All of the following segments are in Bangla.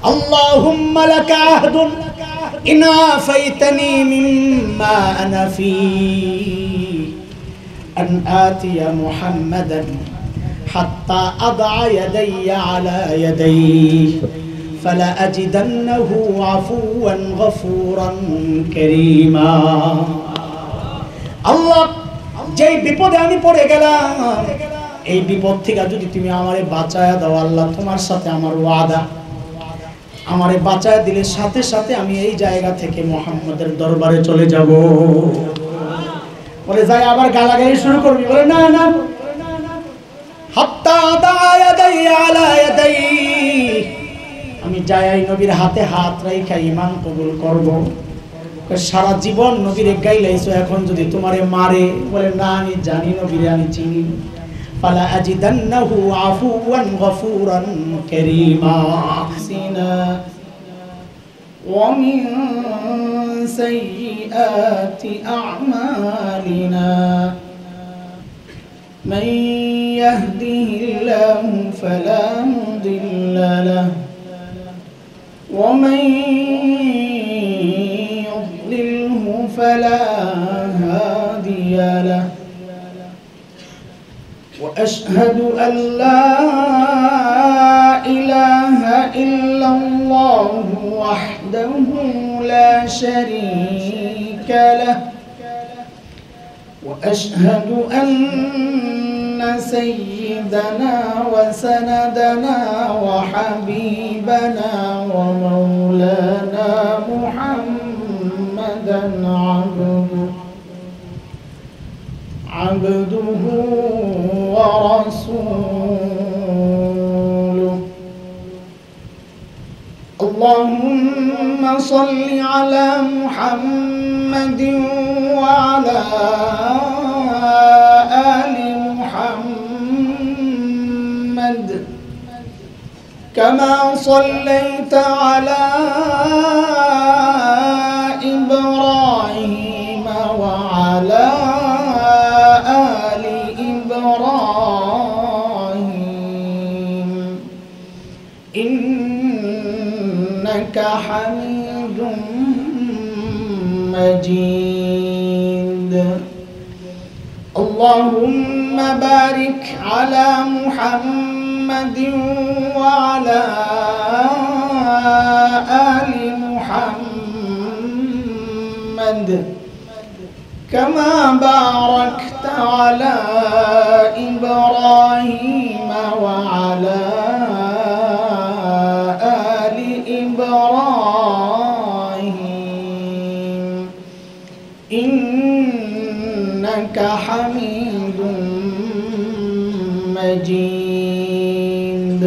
اللهم لك عهد إن عافيتني مما أنا فيه أن آتي محمدا حتى أضع يدي على يديه فلا أجدنه عفوا غفورا كريما الله যেই বিপদে আমি পড়ে গেলাম এই বিপদ থেকে যদি তুমি আমারে বাঁচায়া দাও আল্লাহ তোমার সাথে আমার ওয়াদা আমারে বাঁচায়া দিলে সাথে সাথে আমি এই জায়গা থেকে মুহাম্মদের দরবারে চলে যাব বলে যাই আবার গালাগালি শুরু করবি বলে না না হাত্তা দায়াদাই আলা ইয়াদাই আমি যাই নবীর হাতে হাত রাইখা ঈমান কবুল করব সারা জীবন নবীর গাইলাইছো এখন যদি তোমারে মারে বলে না আমি জানি নবীরে আমি চিনি ফালা আজিদান্নাহু আফুওয়ান গফুরান কারীমা সিনা ওয়া মিন সাইয়্যাতি আ'মালিনা মান ইয়াহদিহিল্লাহু ফালা মুদিল্লা লাহু ওয়া মান فلا هادي له وأشهد أن لا إله إلا الله وحده لا شريك له وأشهد أن سيدنا وسندنا وحبيبنا ومولانا محمدا عبده ورسوله اللهم صل على محمد وعلى آل محمد كما صليت على إبراهيم وعلى آل إبراهيم إنك حميد مجيد اللهم بارك على محمد وعلى آل محمد كما باركت على إبراهيم وعلى آل إبراهيم إنك حميد مجيد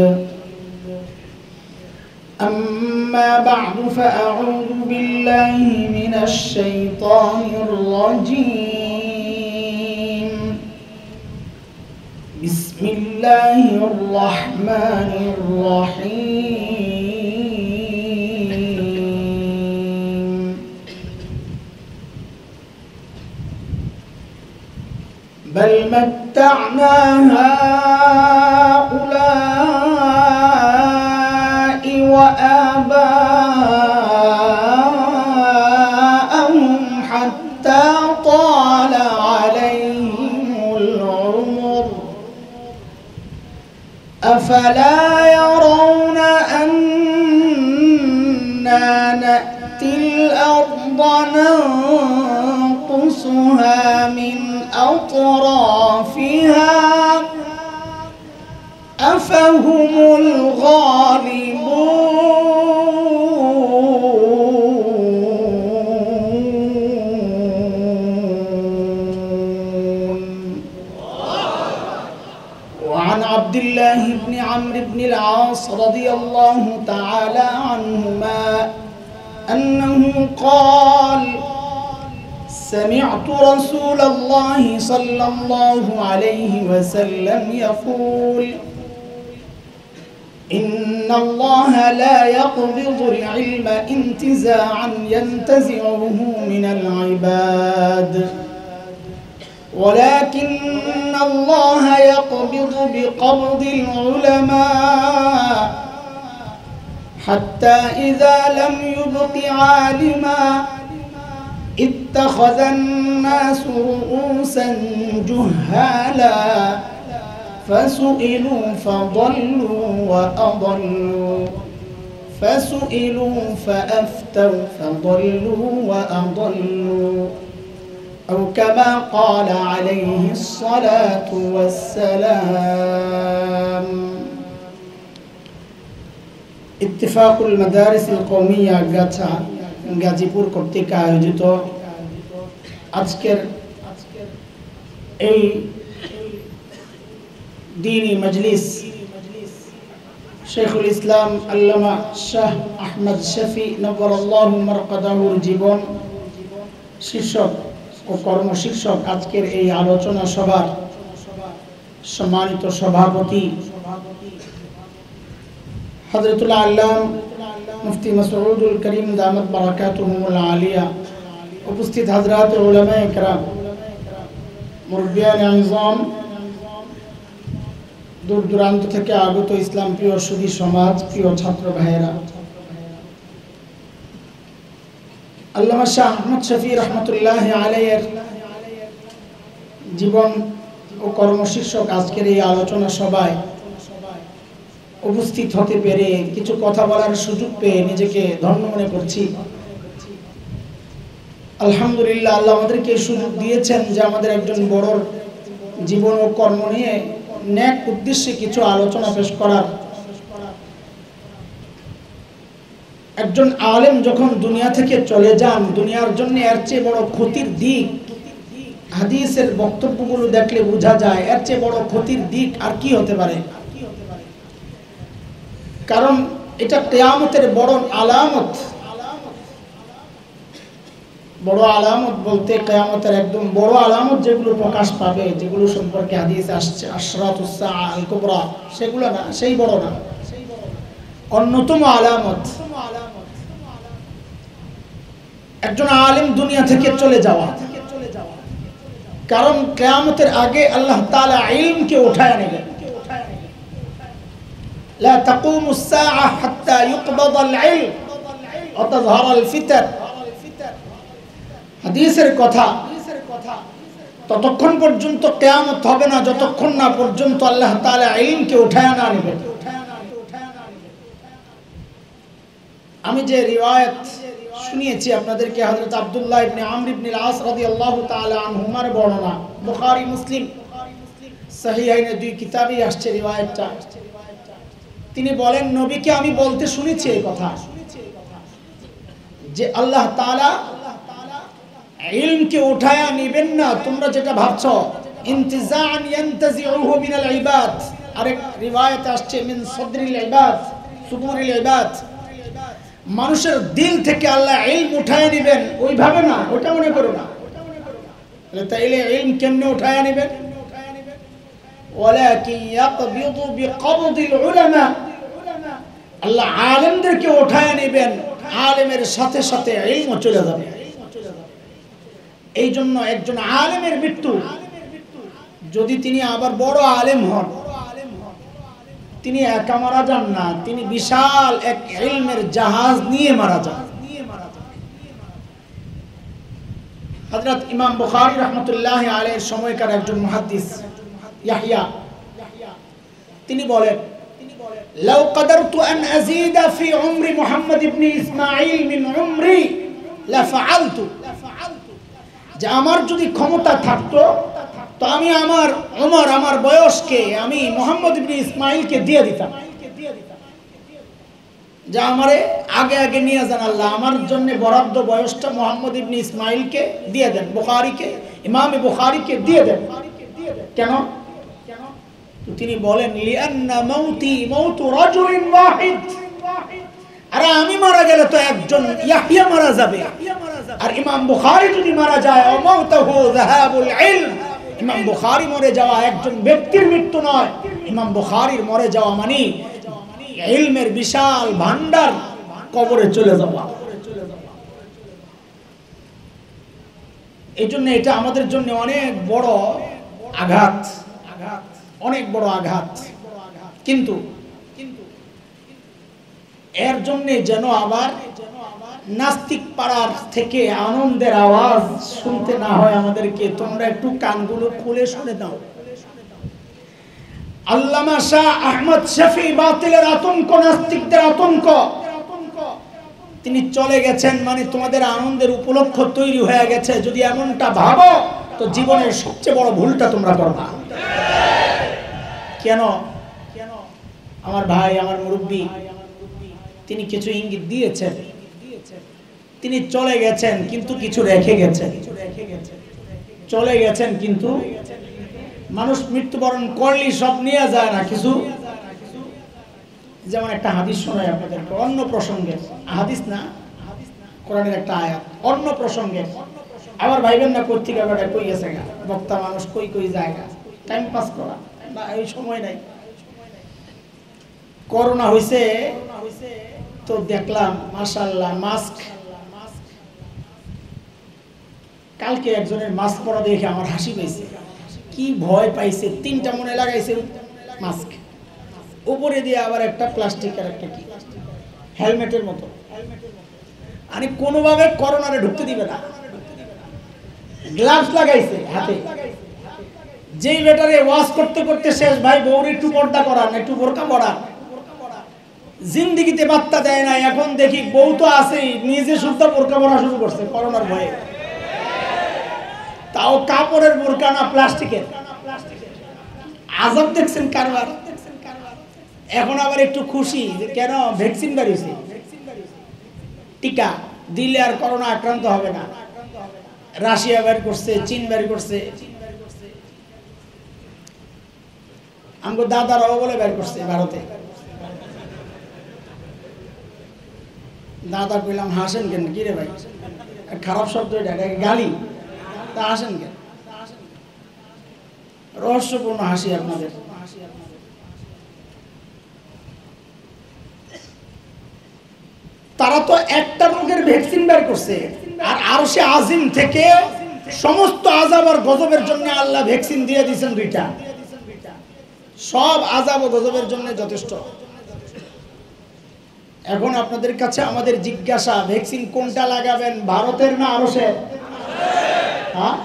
أما بعد فأعوذ بالله من الشيطان الرجيم بسم الله الرحمن الرحيم بل متعنا هؤلاء وآباءهم حتى طال عليهم العمر أفلا يرون أنا نأتي الأرض ننقصها من أطرافها أفهم الغالبون وعن عبد الله بن عمرو بن العاص رضي الله تعالى عنهما أنه قال سمعت رسول الله صلى الله عليه وسلم يقول إن الله لا يقبض العلم انتزاعا ينتزعه من العباد ولكن الله يقبض بقبض العلماء حتى إذا لم يبق عالما اتخذ الناس رؤوسا جهالا فسئلوا فضلوا وأضلوا فسئلوا فأفتوا فضلوا وأضلوا أو كما قال عليه الصلاة والسلام ইত্তেফাকুল মাদারিসিল কওমিয়া গাছা গাজীপুর কর্তৃক আয়োজিত আজকের এই দ্বীনি মজলিস শেখুল ইসলাম আল্লামা শাহ আহমদ শফি নব্বরাল্লাহু মারকাদাহুর জীবন শীর্ষক ও কর্মশীর্ষক আজকের এই আলোচনা সভার সম্মানিত সভাপতি হযরতুল আল্লাম মুফতি মাসউদুল করিম দামাত বারাকাতুহুল আলিয়া, উপস্থিত হযরত উলামায়ে কেরাম, মুরব্বিয়ান আযম, দূর দূরান্ত থেকে আগত ইসলাম প্রিয় সুধী সমাজ, প্রিয় ছাত্র ভাইয়েরা, আল্লামা শাহ আহমদ শফি রহমতুল্লাহি আলাইহির জীবন ও কর্মশীর্ষক আজকের এই আলোচনা সভায় উপস্থিত হতে পেরে কিছু কথা বলার সুযোগ পেয়ে নিজেকে ধন্য মনে করছি। আলহামদুলিল্লাহ, আল্লাহ আমাদেরকে এই সুযোগ দিয়েছেন যে আমাদের একজন বড় জীবন ও কর্ম নিয়ে নেক উদ্দেশ্যে কিছু আলোচনা পেশ করার। একজন আলেম যখন দুনিয়া থেকে চলে যান, দুনিয়ার জন্য এর চেয়ে বড় ক্ষতির দিক, হাদিসের বক্তব্যগুলো দেখলে বোঝা যায় এর চেয়ে বড় ক্ষতির দিক আর কি হতে পারে। কারণ এটা কিয়ামতের বড় আলামত। বড় আলামত বলতে কিয়ামতের একদম বড় আলামত যেগুলো প্রকাশ পাবে, যেগুলো সম্পর্কে হাদিসে আসছে আশরাতুস সাআ আল কুবরা, সেগুলো না, সেই বড় না, অন্যতম আলামত একজন আলেম দুনিয়া থেকে চলে যাওয়া। কারণ কিয়ামতের আগে আল্লাহ তাআলা ইলমকে উঠায় নেবেন। لا تقوم الساعة حتى يقبض العلم وتظهر الفتن। হাদিসের কথা, ততক্ষণ পর্যন্ত কিয়ামত হবে না যতক্ষণ না পর্যন্ত আল্লাহ তাআলা ইলমকে উঠায় না নেবেন। আমি যে রিওয়ায়াত শুনিয়েছি আপনাদেরকে হযরত আব্দুল্লাহ ইবনে আমর ইবনে আল-আস রাদিয়াল্লাহু তাআলা আনহুমার বর্ণনা, বুখারী মুসলিম সহিহাইনে দুই কিতাবেই আসছে রিওয়ায়াতটা। তিনি বলেন, নবীকে আমি বলতে শুনেছি এই কথা যে আল্লাহ তাআলা ইলমকে উঠায়া নেবেন না, তোমরা যেটা ভাবছো, ইনতিজাআন ইয়ানতাজিউহু মিনাল ইবাদ। আরেক রিওয়ায়াত আসছে মিন সাদরিল ইবাদ, সুবুরিল ইবাদ। মানুষের দিল থেকে আল্লাহ ইলম উঠায়া নেবেন, ওইভাবে না, ওটা মনে করো না। তাইলে ইলম কেমনে উঠায়া নেবেন? ওয়ালাকিন ইয়াকবিদু বিকবদিল উলামা। আল্লাহ আলেমদেরকে উঠায়া নেবেন, আলেমের সাথে সাথে ইলমও চলে যাবে। এই জন্য একজন আলেমের মৃত্যু, যদি তিনি আবার বড় আলেম হন, তিনি একা মারা যান না, তিনি বিশাল এক ইলমের জাহাজ নিয়ে মারা যান। হযরত ইমাম বুখারী রাহমাতুল্লাহি আলাইহির সময়কার একজন মুহাদ্দিস ইয়াহইয়া, তিনি বলেন, লাউ কাদারতু আন আযীদা ফি উমরি মুহাম্মদ ইবনে ইসমাঈল মিন উমরি লা ফাআলতু। যে আমার যদি ক্ষমতা থাকতো তো আমি আমার ওমর, আমার বয়সকে আমি মুহাম্মদ ইবনে ইসমাঈলকে দিয়ে দিতাম। যে আমারে আগে আগে নিয়ে যান আল্লাহ, আমার জন্য বরাদ্দ বয়সটা মুহাম্মদ ইবনে ইসমাঈলকে দিয়ে দেন, বুখারীকে, ইমাম বুখারীকে দিয়ে দেন। কেন? তিনি বলেন, লিআন্না মাউতি মাউতু রাজুলিন ওয়াহিদ। আরে আমি মারা গেলে তো একজন ইয়াহইয়া মারা যাবে, আর ইমাম বুখারী যদি মারা যায়, ও মাউতুহু যাহাবুল ইলম। ইমাম বুখারী মরে যাওয়া একজন ব্যক্তির মৃত্যু নয়, ইমাম বুখারীর মরে যাওয়া মানে ইলমের বিশাল ভান্ডার কবরে চলে যাওয়া। এই জন্য এটা আমাদের জন্য অনেক বড় আঘাত, অনেক বড় আঘাত। কিন্তু এর জন্য যেন আবার নাস্তিক পাড়ার থেকে আনন্দের আওয়াজ শুনতে না হয় আমাদেরকে, তোমরা একটু কানগুলো খুলে শুনে দাও। আল্লামা শাহ আহমদ শফি বাতিলের আতঙ্ক, নাস্তিকদের আতঙ্ক, তিনি চলে গেছেন মানে তোমাদের আনন্দের উপলক্ষ তৈরি হয়ে গেছে। যদি এমনটা ভাবো তো জীবনের সবচেয়ে বড় ভুলটা তোমরা করবা। কেন? আমার ভাই, আমার মুরব্বী, তিনি কিছু ইঙ্গিত দিয়েছেন। তিনি চলে গেছেন কিন্তু কিছু রেখে গেছেন। চলে গেছেন কিন্তু মানুষ মৃত্যুবরণ করলেই সব নিয়ে যায় না, কিছু। যেমন একটা হাদিস শোনাই আপনাদেরকে অন্য প্রসঙ্গে, হাদিস না, কোরআনের একটা আয়াত, অন্য প্রসঙ্গে। আবার ভাইবেন না কোথেকে বেটা কই গেছে গা, বক্তা মানুষ কই কই জায়গা, টাইম পাস করা না, এই সময় নাই। করোনা হইছে তো দেখলাম মাশাআল্লাহ মাস্ক, কালকে একজনের মাস্ক পরা দেখে আমার হাসি পাইছে। কি ভয় পাইছে, তিনটা মনে লাগাইছে মাস্ক, উপরে দিয়ে আবার একটা প্লাস্টিকের একটা কি হেলমেটের মতো, মানে কোনোভাবে করোনারে ঢুকতে দিবে না। গ্লাভস লাগাইছে হাতে। যেই বেটারে ওয়াশ করতে করতে শেষ, ভাই বউর একটু পর্দা করান, একটু বোরকা পরান, জিন্দিগিতে বার্তা দেয় না। এখন দেখি বউ তো আছেই, নিজে সুদ্ধা বোরকা পরা শুরু করছে করোনার ভয়ে। তাও কাপড়ের বোরকা না, প্লাস্টিকের। আজব দেখছেন কারবার। এখন আবার একটু খুশি যে কেন ভ্যাকসিন বেরিয়েছে, টিকা দিলে আর করোনা আক্রান্ত হবে না। রাশিয়া বের করছে, চীন বের করছে, আমগো দাদারাও বলে বের করছে ভারতে। দাদা কইলাম হাসেন কেন, কি রে ভাই খারাপ শব্দ এটা, গালি, তা হাসেন কেন? রহস্যপূর্ণ হাসি আপনাদের। তারা তো একটা রোগের ভ্যাকসিন বের করছে, আর আরশে আজিম থেকে সমস্ত আযাব আর গজবের জন্য আল্লাহ ভ্যাকসিন দিয়ে দিয়েছেন দুইটা। সব আযাব ও গজবের জন্য যথেষ্ট। এখন আপনাদের কাছে আমাদের জিজ্ঞাসা, ভ্যাকসিন কোনটা লাগাবেন, ভারতের না আরশের? হ্যাঁ,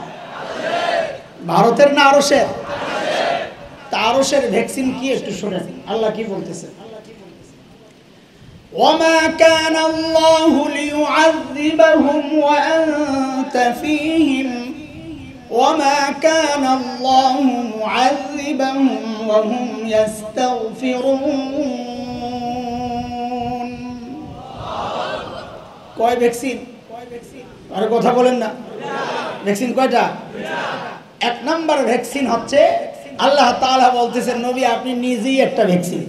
ভারতের না আরশের? তা আরশের ভ্যাকসিন কি একটু শুনেন আল্লাহ কি বলতেছে। وما كان الله ليعذبهم وأنت فيهم وما كان الله معذبهم وهم يستغفرون। কয় ভ্যাকসিন? আর কথা বলেন না, ভ্যাকসিন কয়টা? এক নাম্বার ভ্যাকসিন হচ্ছে আল্লাহ তাআলা বলতেছেন, নবী আপনি নিজেই একটা ভ্যাকসিন।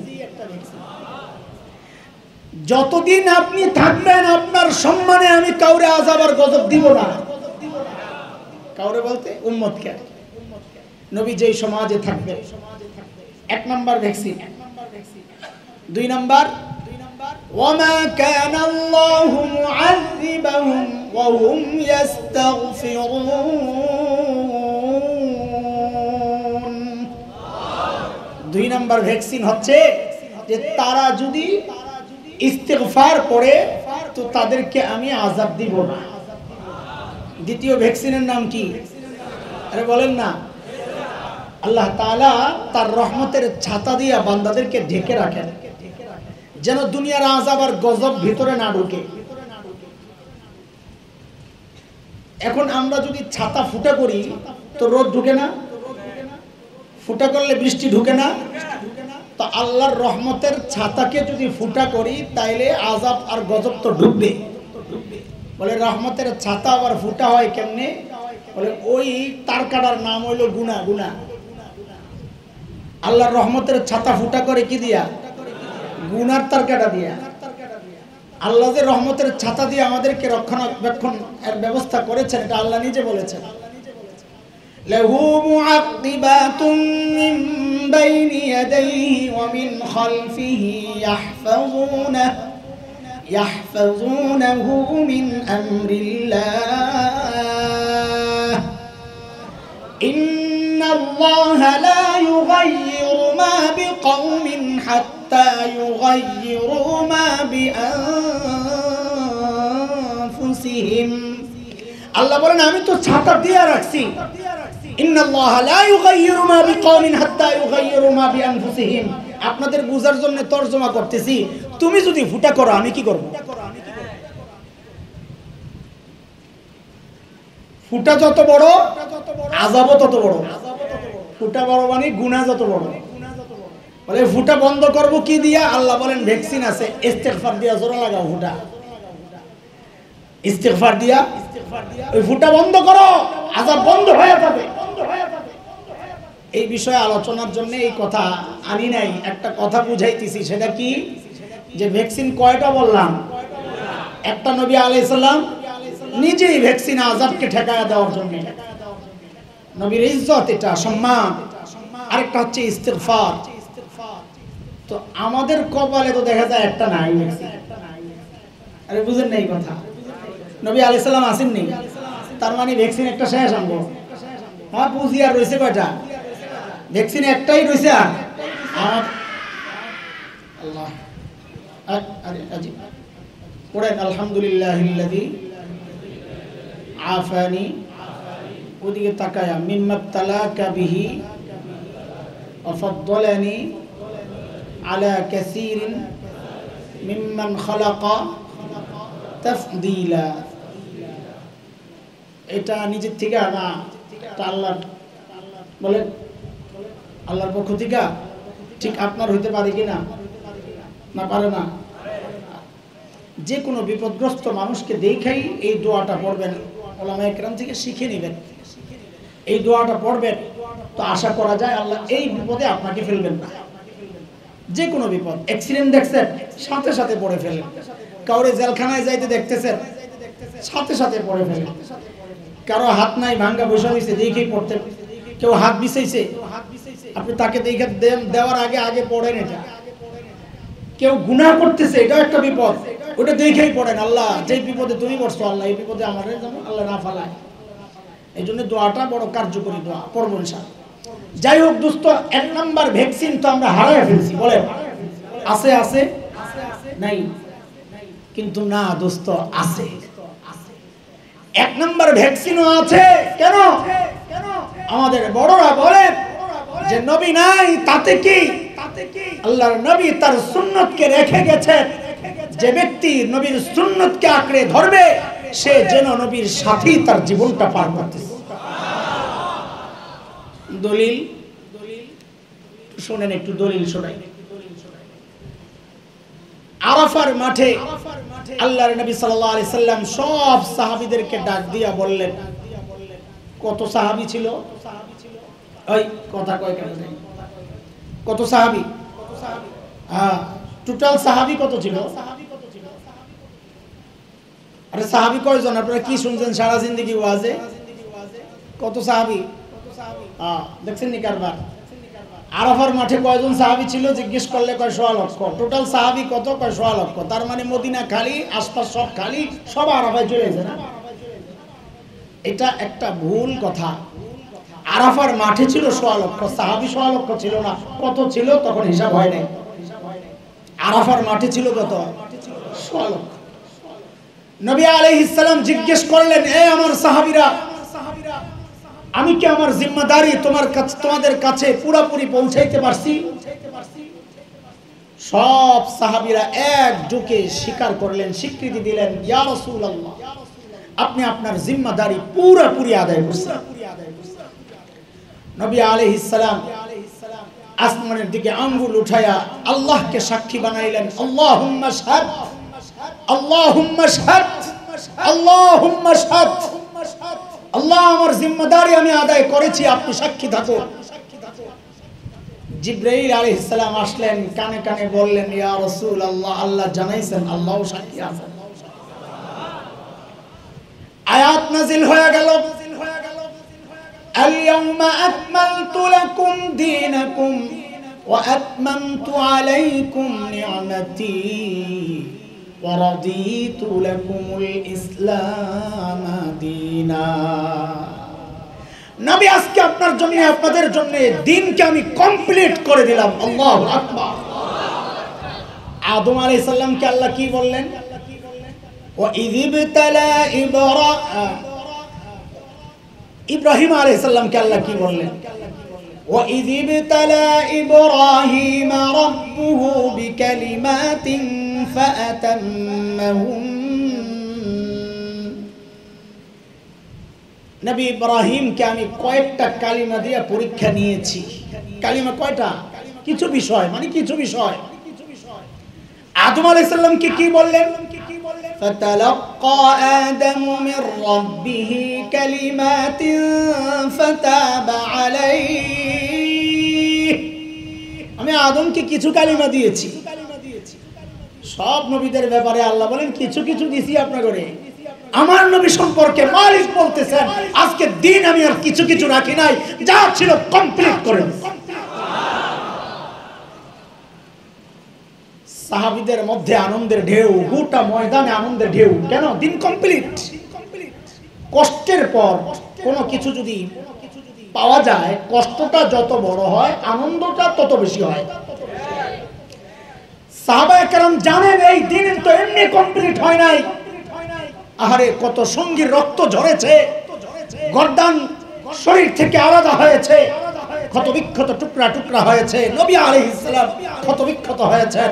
যতদিন আপনি থাকবেন আপনার সম্মানে আমি কাউরে আযাব আর গজব দিব না। কাউরে বলতে উম্মতকে। নবী যেই সমাজে থাকবে, এক নাম্বার ভ্যাকসিন। দুই নাম্বার, ওয়ামা কানা আল্লাহু মুআযিবাহুম ওয়া হুম ইস্তাগফিরুন। দুই নাম্বার ভ্যাকসিন হচ্ছে যে তারা যদি ইস্তিগফার করে তো তাদেরকে আমি আযাব দিব না। দ্বিতীয় ভ্যাকসিনের নাম কি? আরে বলেন না। আল্লাহ তাআলা তার রহমতের ছাতা দিয়ে বান্দাদেরকে ঢেকে রাখেন, যেন দুনিয়ার আযাব আর গজব ভিতরে না ঢুকে। এখন আমরা যদি ছাতা ফুটা করি তো রোদ ঢুকে না, ফুটা করলে বৃষ্টি ঢুকে না। তো আল্লাহর রহমতের ছাতাকে যদি ফুটা করি তাইলে আযাব আর গজব তো ঢুকবে। বলে রহমতের ছাতা আবার ফুটা হয় কেমনে? বলে ওই তার কাটার নাম হইলো গুনাহ। গুনাহ আল্লাহর রহমতের ছাতা ফুটা করে কি দিয়া? গুনার তার কাটা দিয়া। আল্লাহ যে রহমতের ছাতা দিয়ে আমাদেরকে রক্ষণাবেক্ষণ এর ব্যবস্থা করেছেন, এটা আল্লাহ নিজে বলেছেন। লাহু মুআক্কিবাতুম মিন বাইনি ইয়াদাইহি ওয়া মিন খালফিহি ইয়াহফাযুনাহু মিন আমরিল্লাহ। ইন্নাল্লাহা লা ইউগায়্যিরু মা বিকওমিন হাত্তা হাত্তা ইউগাইয়িরু মা বিআনফুসিহিম। আল্লাহ বলেন আমি তো ছাতা দিয়ে রাখছি, ইন্নাল্লাহা লা ইউগাইয়িরু মা বিকওমিন হাত্তা ইউগাইয়িরু মা বিআনফুসিহিম। আপনাদের বুঝার জন্য তরজমা করতেছি, তুমি যদি ফুটা করো আমি কি করব? ফুটা যত বড় আযাবও তত বড়। ফুটা বড় মানে গুনাহ যত বড়। বলে ফুটা বন্ধ করব কি দিয়া? আল্লাহ বলেন ভ্যাকসিন আছে, ইস্তিগফার দিয়া জোরে লাগাও ফুটা। ইস্তিগফার দিয়া ওই ফুটা বন্ধ করো, আযাব বন্ধ হয়ে যাবে। এই বিষয়ে আলোচনার জন্য এই কথা আনি নাই, একটা কথা বুঝাইতেছি। সেটা কি? যে ভ্যাকসিন কয়টা বললাম? একটা নবী আলাইহিস সালাম নিজেই ভ্যাকসিন আযাবকে ঠেকায়া দেওয়ার জন্য, নবীর ইজ্জত, এটা সম্মান। আরেকটা হচ্ছে ইস্তিগফার। তো আমাদের কপালে তো দেখা যায় একটা নাই ভ্যাকসিন। আরে বুঝেন নাই কথা? নবী আলাইহিস সালাম আসেননি, তার মানে ভ্যাকসিন একটা শেষ আনবো। হ্যাঁ বুঝি, আর রয়েছে কয়টা? ভ্যাকসিন একটাই রয়েছে। আর আল্লাহ পড়েন আলহামদুলিল্লাহিল্লাযী আফানি, ওদিকে তাকায়া, মিম্মাবতালাকা বিহি ওয়া ফাদ্দালানি আলা কাসীরিন মিম্মান খালাকা তাফদীলা। এটা নিজের থেকে না, এটা আল্লাহ বলেন, আল্লাহর পক্ষ থেকে। ঠিক আপনার হইতে পারে কিনা? না পারে না। যে কোনো বিপদগ্রস্ত মানুষকে দেখাই এই দোয়াটা পড়বেন, উলামায়ে কেরাম থেকে শিখে নেবেন। এই দোয়াটা পড়বেন তো আশা করা যায় আল্লাহ এই বিপদে আপনাকে ফেলবেন না। যে কোনো বিপদ, অ্যাক্সিডেন্ট দেখছেন সাথে সাথে পড়ে ফেলেন, কাউরে জেলখানায় যাইতে দেখতেছেন সাথে সাথে পড়ে ফেলেন, কারো হাত নাই ভাঙ্গা বসে হয়েছে দেখেই পড়তে, কেউ হাত বিছাইছে আপনি তাকে দেখে দেওয়ার আগে আগে পড়েন। এটা কেউ গুনাহ করতেছে, এটাও একটা বিপদ, ওটা দেখেই পড়েন আল্লাহ যেই বিপদে তুমি পড়ছো আল্লাহ এই বিপদে আমাদের যেন আল্লাহ না ফালায়। এই জন্য দোয়াটা বড় কার্যকরী দোয়া, পড়বো ইনশাআল্লাহ। যাই হোক দোস্ত, এক নাম্বার ভ্যাকসিন তো আমরা হারায় ফেলছি। বলে আছে আছে নাই? কিন্তু না দোস্ত, আছে। এক নাম্বার ভ্যাকসিনও আছে। কেন? আমাদের বড়রা বলে যে নবী নাই তাতে কি? আল্লাহর নবী তার সুন্নতকে রেখে গেছেন। যে ব্যক্তি নবীর সুন্নতকে আঁকড়ে ধরবে সে যেন নবীর সাথেই তার জীবনটা পার করতেছে। দলিল শুনেন, একটু দলিল শোনাই। আরাফার মাঠে আল্লাহর নবী সাল্লাল্লাহু আলাইহি সাল্লাম সব সাহাবীদেরকে ডাক দিয়া বললেন, কত সাহাবী ছিল? ওই কথা কয় কেন? কত সাহাবী? হ্যাঁ, টোটাল সাহাবী কত ছিল? আরে সাহাবী কয়জন? আপনারা কি শুনছেন সারা জিন্দেগি ওয়াজে? কত সাহাবী? দেখছেন নি কারবার? আরাফার মাঠে কয়জন সাহাবী ছিল জিজ্ঞেস করলে কয় 1.5 লক্ষ। টোটাল সাহাবী কত? কয় 1.5 লক্ষ। তার মানে মদিনা খালি, আশপাশ সব খালি, সব আরাফায় চলে গেছে না? এটা একটা ভুল কথা। আরাফার মাঠে ছিল 1.5 লক্ষ, সাহাবী 1.5 লক্ষ ছিল না। কত ছিল তখন হিসাব হয় নাই। আরাফার মাঠে ছিল কত? 1.5 লক্ষ। নবী আলাইহিস সালাম জিজ্ঞেস করলেন, এ আমার সাহাবীরা, আমি কি আমার জিম্মাদারি তোমাদের কাছে পুরোপুরি পৌঁছাইতে পারছি? সব সাহাবীরা এক ঢুকে স্বীকার করলেন, স্বীকৃতি দিলেন, ইয়া রাসূলুল্লাহ আপনি আপনার জিম্মাদারি পুরোপুরি আদায় করেছেন। নবী আলাইহিস সালাম আসমানের দিকে আঙ্গুল উঠায়া আল্লাহকে সাক্ষী বানাইলেন, আল্লাহুম্মা শাহাদ, আল্লাহুম্মা শাহাদ, আল্লাহুম্মা শাহাদ। আল্লাহ আমার জিম্মাদারি আমি আদায় করেছি, আপনি সাক্ষী থাকুন। জিবরাইল আলাইহিস সালাম আসলেন, কানে কানে বললেন, ইয়া রাসূলুল্লাহ আল্লাহ জানাইছেন, আল্লাহও সাক্ষী আছেন। আয়াত নাযিল হয়ে গেল, আল-ইয়াওমা আকমালতু লাকুম দীনাকুম ওয়া আতমামতু আলাইকুম নি'মাতি ওয়া রাদিতু লাকুমুল ইসলাম দীনা। নবী আজকে আপনার জন্য, আপনাদের জন্য দ্বীনকে আমি কমপ্লিট করে দিলাম। আল্লাহু আকবার। আদম আলাইহিস সালামকে আল্লাহ কি বললেন? ওয়া ইযিবতালা ইব্রাহিম আলাইহিস সালামকে আল্লাহ কি বললেন? ওয়া ইযিবতালা ইব্রাহিমা রাব্বুহু বিকালিমাতিন ফাআতাম্মাহুম। নবী ইব্রাহিমকে আমি কয়েকটা কালিমা দিয়ে পরীক্ষা নিয়েছি। কালিমা কয়টা? কিছু বিষয়, মানে কিছু বিষয়। আদম আলাইহিস সালামকে কি বললেন? ফাতালাক্কা আদামু মির রাব্বিহি কালিমাতিন ফাতাবা আলাইহি। আমি আদমকে কিছু কালিমা দিয়েছি। সব নবীদের ব্যাপারে আল্লাহ বলেন কিছু কিছু দিছি আপনাকে। আমার নবী সম্পর্কে মালিক বলতেছেন আজকে দিন আমি আর কিছু কিছু রাখি নাই, যা ছিল কমপ্লিট করে। সাহাবীদের মধ্যে আনন্দের ঢেউ, গোটা ময়দানে আনন্দের ঢেউ। কেন? দিন কমপ্লিট। কষ্টের পর কোনো কিছু যদি পাওয়া যায়, কষ্টটা যত বড় হয় আনন্দটা তত বেশি হয়। সাহাবায়ে কেরাম জানেন এই দিন তো এমনি কমপ্লিট হয় নাই। আহারে কত সঙ্গীর রক্ত ঝরেছে, গর্দান শরীর থেকে আলাদা হয়েছে, ক্ষত বিক্ষত টুকরা টুকরা হয়েছে, নবী আলাইহিস সালাম ক্ষত বিক্ষত হয়েছে।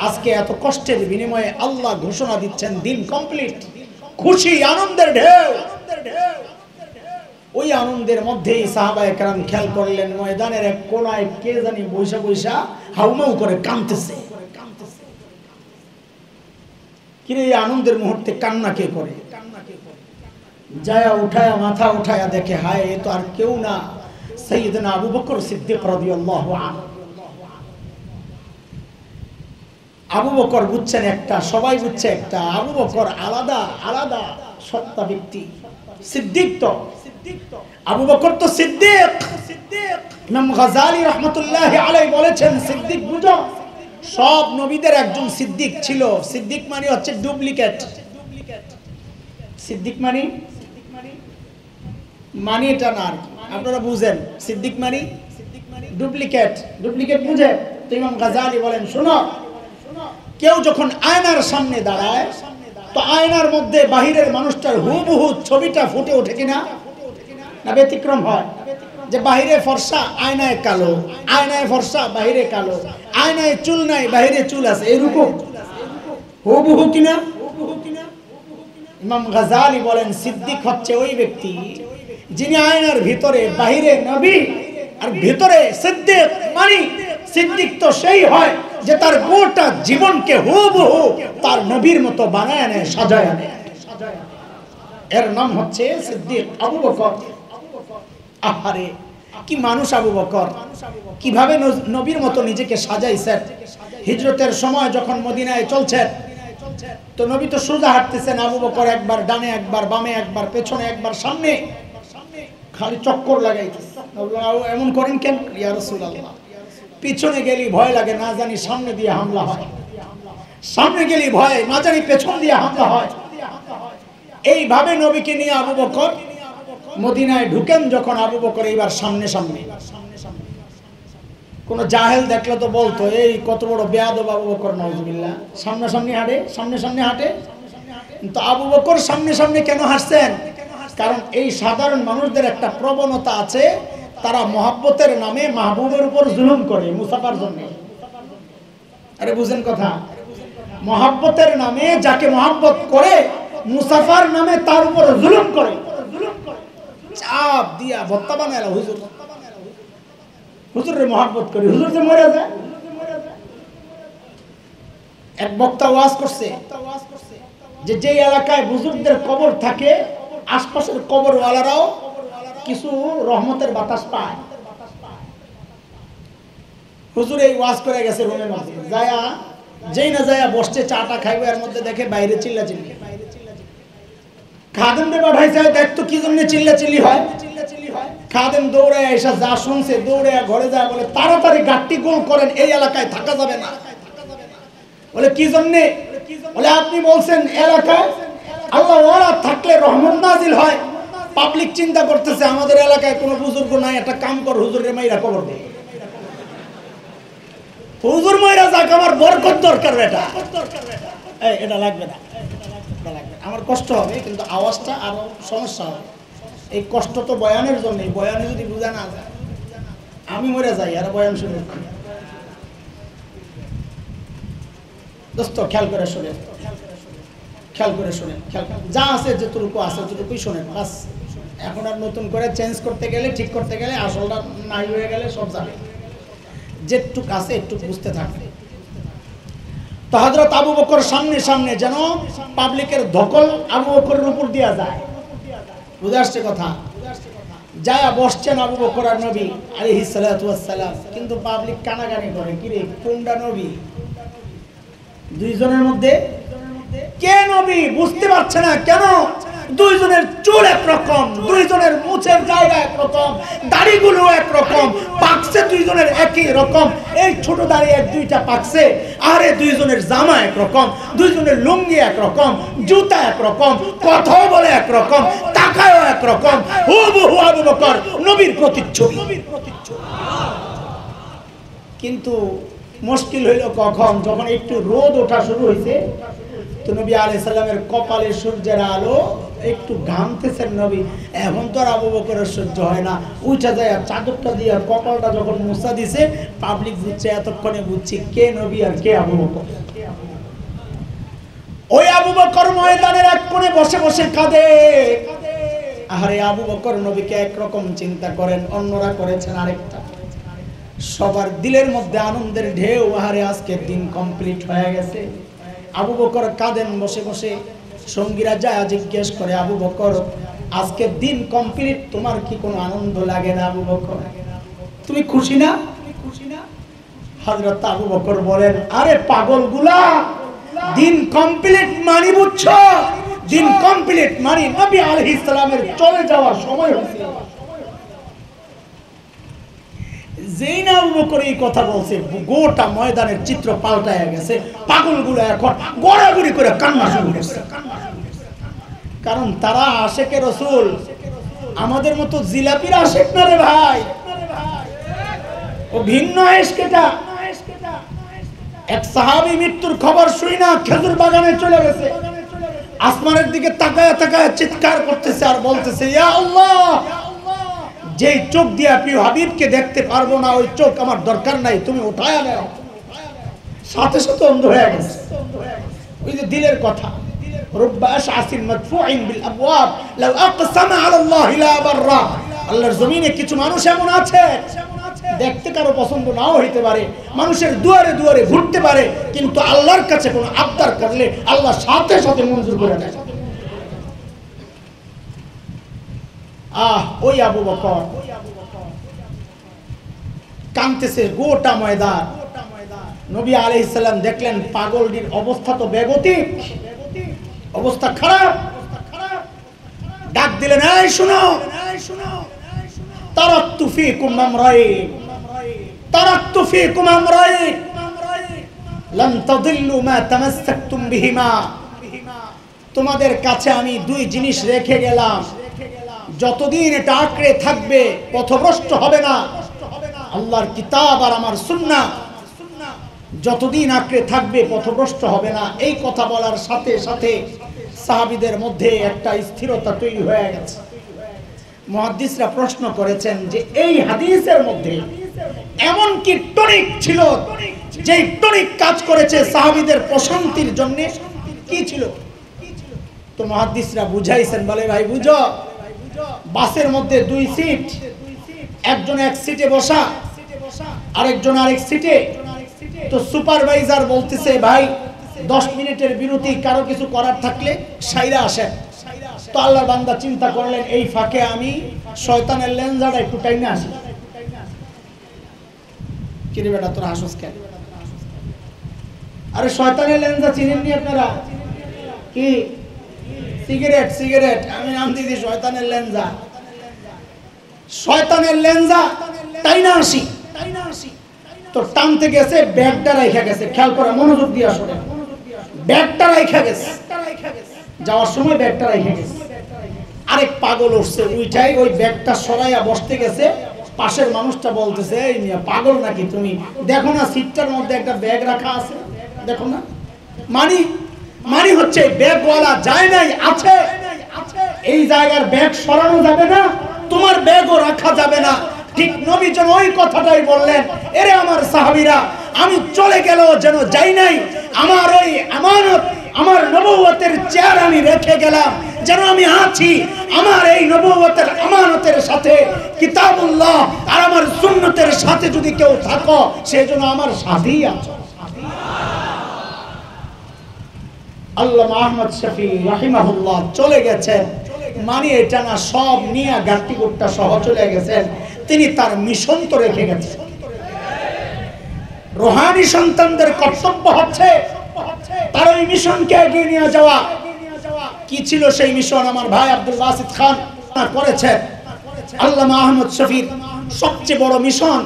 আজকে এত কষ্টের বিনিময়ে আল্লাহ ঘোষণা দিচ্ছেন দিন কমপ্লিট। খুশি আনন্দের ঢেউ। ওই আনন্দের মধ্যেই সাহাবায়ে কেরাম খেয়াল করলেন ময়দানের এক কোনায় কে জানি বৈশা বৈশা হাউমাউ করে কাঁদতেছে। কিরে এই আনন্দের মুহূর্তে কান্না কে করে? যায়া উঠায়া মাথা উঠায়া দেখে হায় এ তো আর কেউ না, সাইয়েদনা আবু বকর সিদ্দিক রাদিয়াল্লাহু আনহু। আবু বকর বুঝছেন একটা, সবাই বুঝছে একটা। আবু বকর আলাদা আলাদা সত্তা ব্যক্তি। সিদ্দিক তো আবু বকর তো সিদ্দিক। ইমাম গাযালি রাহমাতুল্লাহি আলাইহি বলেছেন সিদ্দিক বুঝো, সব নবীদের একজন সিদ্দিক ছিল। সিদ্দিক মানে হচ্ছে ডুপ্লিকেট। সিদ্দিক মানে এটা না, আপনারা বুঝেন। সিদ্দিক মানে ডুপ্লিকেট। ডুপ্লিকেট বুঝে তো ইমাম গাযালি বলেন শোনো, কেউ যখন আয়নার সামনে দাঁড়ায় তো আয়নার মধ্যে বাহিরের মানুষটার হুবহু ছবিটা ফুটে ওঠে কিনা? না ব্যতিক্রম হয়? যে বাহিরে ফর্সা আয়নায় কালো, আয়নায় ফর্সা বাহিরে কালো, আয়নায় চুল নাই বাহিরে চুল আছে, এরকম হুবহু কিনা? ইমাম গাযালি বলেন সিদ্দিক হচ্ছে ওই ব্যক্তি যিনি আয়নার ভিতরে বাহিরে নবী আর ভিতরে সিদ্দিক। মানে সিদ্দিক তো সেই হয় যে তার গোটা জীবনকে হুবহু তার নবীর মতো বানায় নেয়, সাজায় নেয়। এর নাম হচ্ছে সিদ্দিক আবু বকর। আহারে কি মানুষ আবু বকর, কিভাবে নবীর মতো নিজেকে সাজাইছেন। হিজরতের সময় যখন মদিনায় চলছেন তো নবী তো সোজা হাঁটতেছেন, আবু বকর একবার ডানে একবার বামে একবার পেছনে একবার সামনে, খালি চক্কর লাগাইতেছে। এমন করেন কেন? ইয়া রাসূলুল্লাহ পিছনে গেলি ভয় লাগে, না জানি সামনে দিয়ে হামলা হয়, সামনে গেলি ভয় না জানি পেছন দিয়ে হামলা হয়। এইভাবে নবীকে নিয়ে আবু বকর মদিনায় ঢুকেন। যখন আবু বকর এইবার সামনে সামনে, কোন জাহেল দেখলে তো বলতো এই কত বড় বেয়াদব আবু বকর, নাউজুবিল্লাহ, সামনাসামনি হাঁটে, সামনে সামনে হাঁটে। কিন্তু আবু বকর সামনে সামনে কেন হাঁটছেন? কারণ এই সাধারণ মানুষদের একটা প্রবণতা আছে, তারা মহব্বতের নামে মাহবুবের উপর জুলুম করে মুসাফার জন্য। আরে বুঝেন কথা? মহব্বতের নামে যাকে মহব্বত করে মুসাফার নামে তার উপর জুলুম করে, চাপ দিয়া ভত্তা বানায়। হুজুর হুজুরের মহব্বত করি, হুজুর যে মরে যায়। এক বক্তা ওয়াজ করছে যে যে এলাকায় বুজুর্গদের কবর থাকে আশপাশের কবরওয়ালারাও কিছু রহমতের বাতাস পায়। হুজুর এই ওয়াজ করে গেছে রুমের মধ্যে, যায়া যেই না যায়া বসছে চাটা খাইবে, এর মধ্যে দেখে বাইরে চিল্লাচিল্লি। খাদেমদের পাঠাইছে দেখতো কি জন্য চিল্লাচিল্লি হয়। খাদেম দৌড়ে এসে যা শুনছে দৌড়ে ঘরে যায়, বলে তাড়াতাড়ি গাট্টি গোল করেন, এই এলাকায় থাকা যাবে না। বলে কি জন্যে? বলে আপনি বলছেন এলাকায় আল্লাহ ওয়ালা থাকলে রহমত নাজিল হয়। পাবলিক চিন্তা করতেছে আমাদের এলাকায় কোনো বুজুর্গ নাই, একটা কাম কর হুজুরের মাইরা কবর দে। হুজুর মইরা যাক, আমার বরকত দরকার বেটা। এই এটা লাগবে না, এটা লাগবে। আমার কষ্ট হবে কিন্তু আওয়াজটা আরো সমস্যা হবে। এই কষ্ট তো বয়ানের জন্য, বয়ানে যদি বোঝা না যায়, আমি মরে যাই আর বয়ান শুনে। দোস্ত খেয়াল করে শুনে, খেয়াল করে শুনে, খেয়াল যা আছে যেটুকু আছে ততটুকুই শোনেন বাস। এখন আর নতুন করে চেঞ্জ করতে গেলে, ঠিক করতে গেলে, আসলটা নাই হয়ে গেলে সব যাবে। যেটুক আছে একটু বুঝতে থাকবে। তো হযরত আবু বকর সামনে সামনে যেন পাবলিকের ধকল আবু বকরের উপর দিয়া যায়। বুঝে আসছে কথা? যায় বসছেন আবু বকর আর নবী আলাইহিস সালাতু ওয়াস সালাম, কিন্তু পাবলিক কানাকানি করে, কি রে কোনটা নবী? দুইজনের মধ্যে কে নবী বুঝতে পারছে না। কেন? দুইজনের চুল একরকম, দুইজনের মুখের জায়গা একরকম, দাড়িগুলো একরকম, পাকছে দুইজনের একই রকম। এই ছোট দাড়ি এক দুইটা পাকছে, আরে দুইজনের জামা একরকম, দুইজনের লুঙ্গি একরকম, জুতা একরকম, কথাও বলে একরকম, তাকায়ও একরকম। হুবহু আবু বকর নবীর প্রতিচ্ছবি। কিন্তু মুশকিল হইল কখন? যখন একটু রোদ ওঠা শুরু হয়েছে, তো নবী আলাইহিস সালামের কপালে সূর্যের আলো একটু ঘামতেছেন নবী। এখন তো আর আবু বকরের সহ্য হয় না, উঠা যায় চাদরটা দিয়ে কপালটা যখন মুছা দিছে, পাবলিক বুঝছে, এতক্ষণে বুঝছি কে নবী আর কে আবু বকর। ওই আবু বকর ময়দানের এক কোণে বসে বসে কাঁদে। আরে আবু বকর নবীকে একরকম চিন্তা করেন, অন্যরা করেছেন আরেকটা। সবার দিলের মধ্যে আনন্দের ঢেউ। আরে আজকের দিন কমপ্লিট হয়ে গেছে। আবু বকর কাঁদেন বসে বসে। সঙ্গীরা যায় জিজ্ঞেস করে, আবু বকর আজকের দিন কমপ্লিট, তোমার কি কোনো আনন্দ লাগে না? আবু বকর তুমি খুশি না? হযরত আবু বকর বলেন, আরে পাগলগুলা, দিন কমপ্লিট মানি বুঝছো? দিন কমপ্লিট মানি নবী আলাইহিস সালামের চলে যাওয়ার সময় হয়েছে। যেই না আবু বকর এই কথা বলছে, গোটা ময়দানের চিত্র পাল্টায়া গেছে। পাগলগুলো এখন গড়াগড়ি করে কান্না শুরু করছে। কারণ তারা আশেকে রাসূল, আমাদের মতো জিলাপির আশেক না রে ভাই। ও ভিন্ন আশেকটা। এক সাহাবী মৃত্যুর খবর শুই না খেজুর বাগানে চলে গেছে। আসমানের দিকে তাকায় তাকায় চিৎকার করতেছে আর বলতেছে, ইয়া আল্লাহ, যেই চোখ দিয়ে প্রিয় হাবিবকে দেখতে পারবো না, ওই চোখ আমার দরকার নাই, তুমি উঠায় নাও। সাথে সাথে অন্ধ হয়ে গেছে। ওই যে দিলের কথা, রুব্বা আশআসিন মাদফুইন বিল আবওয়াব লাউ আকসামা আলা আল্লাহ লা বাররা। আল্লাহর জমিনে কিছু মানুষ এমন আছে, দেখতে কারো পছন্দ নাও হইতে পারে, মানুষের দুয়ারে দুয়ারে ঘুরতে পারে, কিন্তু আল্লাহর কাছে কোনো আবদার করলে আল্লাহ সাথে সাথে মঞ্জুর করে দেয়। ওই আবু বকর কাঁদতেছে গোটা ময়দান। নবী আলাইহিস সালাম দেখলেন পাগলটির অবস্থা তো বেগতিক, অবস্থা খারাপ। ডাক দিলেন, এই শুনো, তারাকতু ফীকুম আমরাইন, তারাকতু ফীকুম আমরাইন লান তাদিল্লু মা তামাসসাকতুম বিহিমা। তোমাদের কাছে আমি দুই জিনিস রেখে গেলাম, যতদিন এটা আঁকড়ে থাকবে পথভ্রষ্ট হবে না। আল্লাহর কিতাব আর আমার সুন্নাহ যতদিন আঁকড়ে থাকবে পথভ্রষ্ট হবে না। এই কথা বলার সাথে সাথে সাহাবীদের মধ্যে একটা স্থিরতা তৈরি হয়ে গেছে। মুহাদ্দিসরা প্রশ্ন করেছেন যে এই হাদিসের মধ্যে এমন কি টনিক ছিল, যেই টনিক কাজ করেছে সাহাবীদের প্রশান্তির জন্য? কি ছিল? তো মুহাদ্দিসরা বুঝাইছেন, বলে ভাই বুঝো, বাসের মধ্যে দুই সিট, একজন এক সিটে বসা, আরেকজন আরেক সিটে। তো সুপারভাইজার বলতেছে, ভাই 10 মিনিটের বিরতি, কারো কিছু করার থাকলে সাইরা আসেন। তো আল্লাহর বান্দা চিন্তা করলেন, এই ফাঁকে আমি শয়তানের লেঞ্জাটা একটু টাইনে আসি। কি রে বেটা, তোর হাসুস কেন? আরে শয়তানের লেঞ্জা চিনেননি আপনারা? কি সিগারেট? সিগারেট আমি নাম দিয়েছি শয়তানের লেঞ্জা। শয়তানের লেঞ্জা টাইনা আসি। তো টানতে গেছে, ব্যাগটা রাইখা গেছে। খেয়াল করে মনোযোগ দিয়ে শুনে, ব্যাগটা রাইখা গেছে, যাওয়ার সময় ব্যাগটা রাইখা গেছে। আরেক পাগল উঠছে, উইঠাই ওই ব্যাগটা সরাইয়া বসতে গেছে, পাশের মানুষটা বলতেছে, এই মিয়া পাগল নাকি তুমি, দেখো না সিটটার মধ্যে একটা ব্যাগ রাখা আছে, দেখো না। মানি হচ্ছে ব্যাগওয়ালা যায় নাই, আছে, এই জায়গার ব্যাগ সরানো যাবে না, তোমার ব্যাগও রাখা যাবে না। ঠিক নবী যেন ওই কথাটাই বললেন, এরে আমার সাহাবীরা, আমি চলে গেল যেন যাই নাই, আমার ওই আমানত, আমার নবুয়তের চেয়ার আমি রেখে গেলাম, যেন আমি আছি আমার এই নবুয়তের আমানতের সাথে, কিতাবুল্লাহ আর আমার সুন্নতের সাথে যদি কেউ থাকো, সেজন্য আমার সাথেই আছো। আল্লামা আহমদ শফি রাহিমাহুল্লাহ চলে গেছেন, মানি এটা না সব নিয়ে গাঁটি গুট্টা সহ চলে গেছেন। তিনি তার মিশন তো রেখে গেছেন। রুহানি সন্তানদের কর্তব্য হচ্ছে তার ওই মিশনকে এগিয়ে নিয়ে যাওয়া। কি ছিল সেই মিশন? আমার ভাই আব্দুল বাসিত খান করেছেন। আল্লামা আহমদ শফির সবচেয়ে বড় মিশন,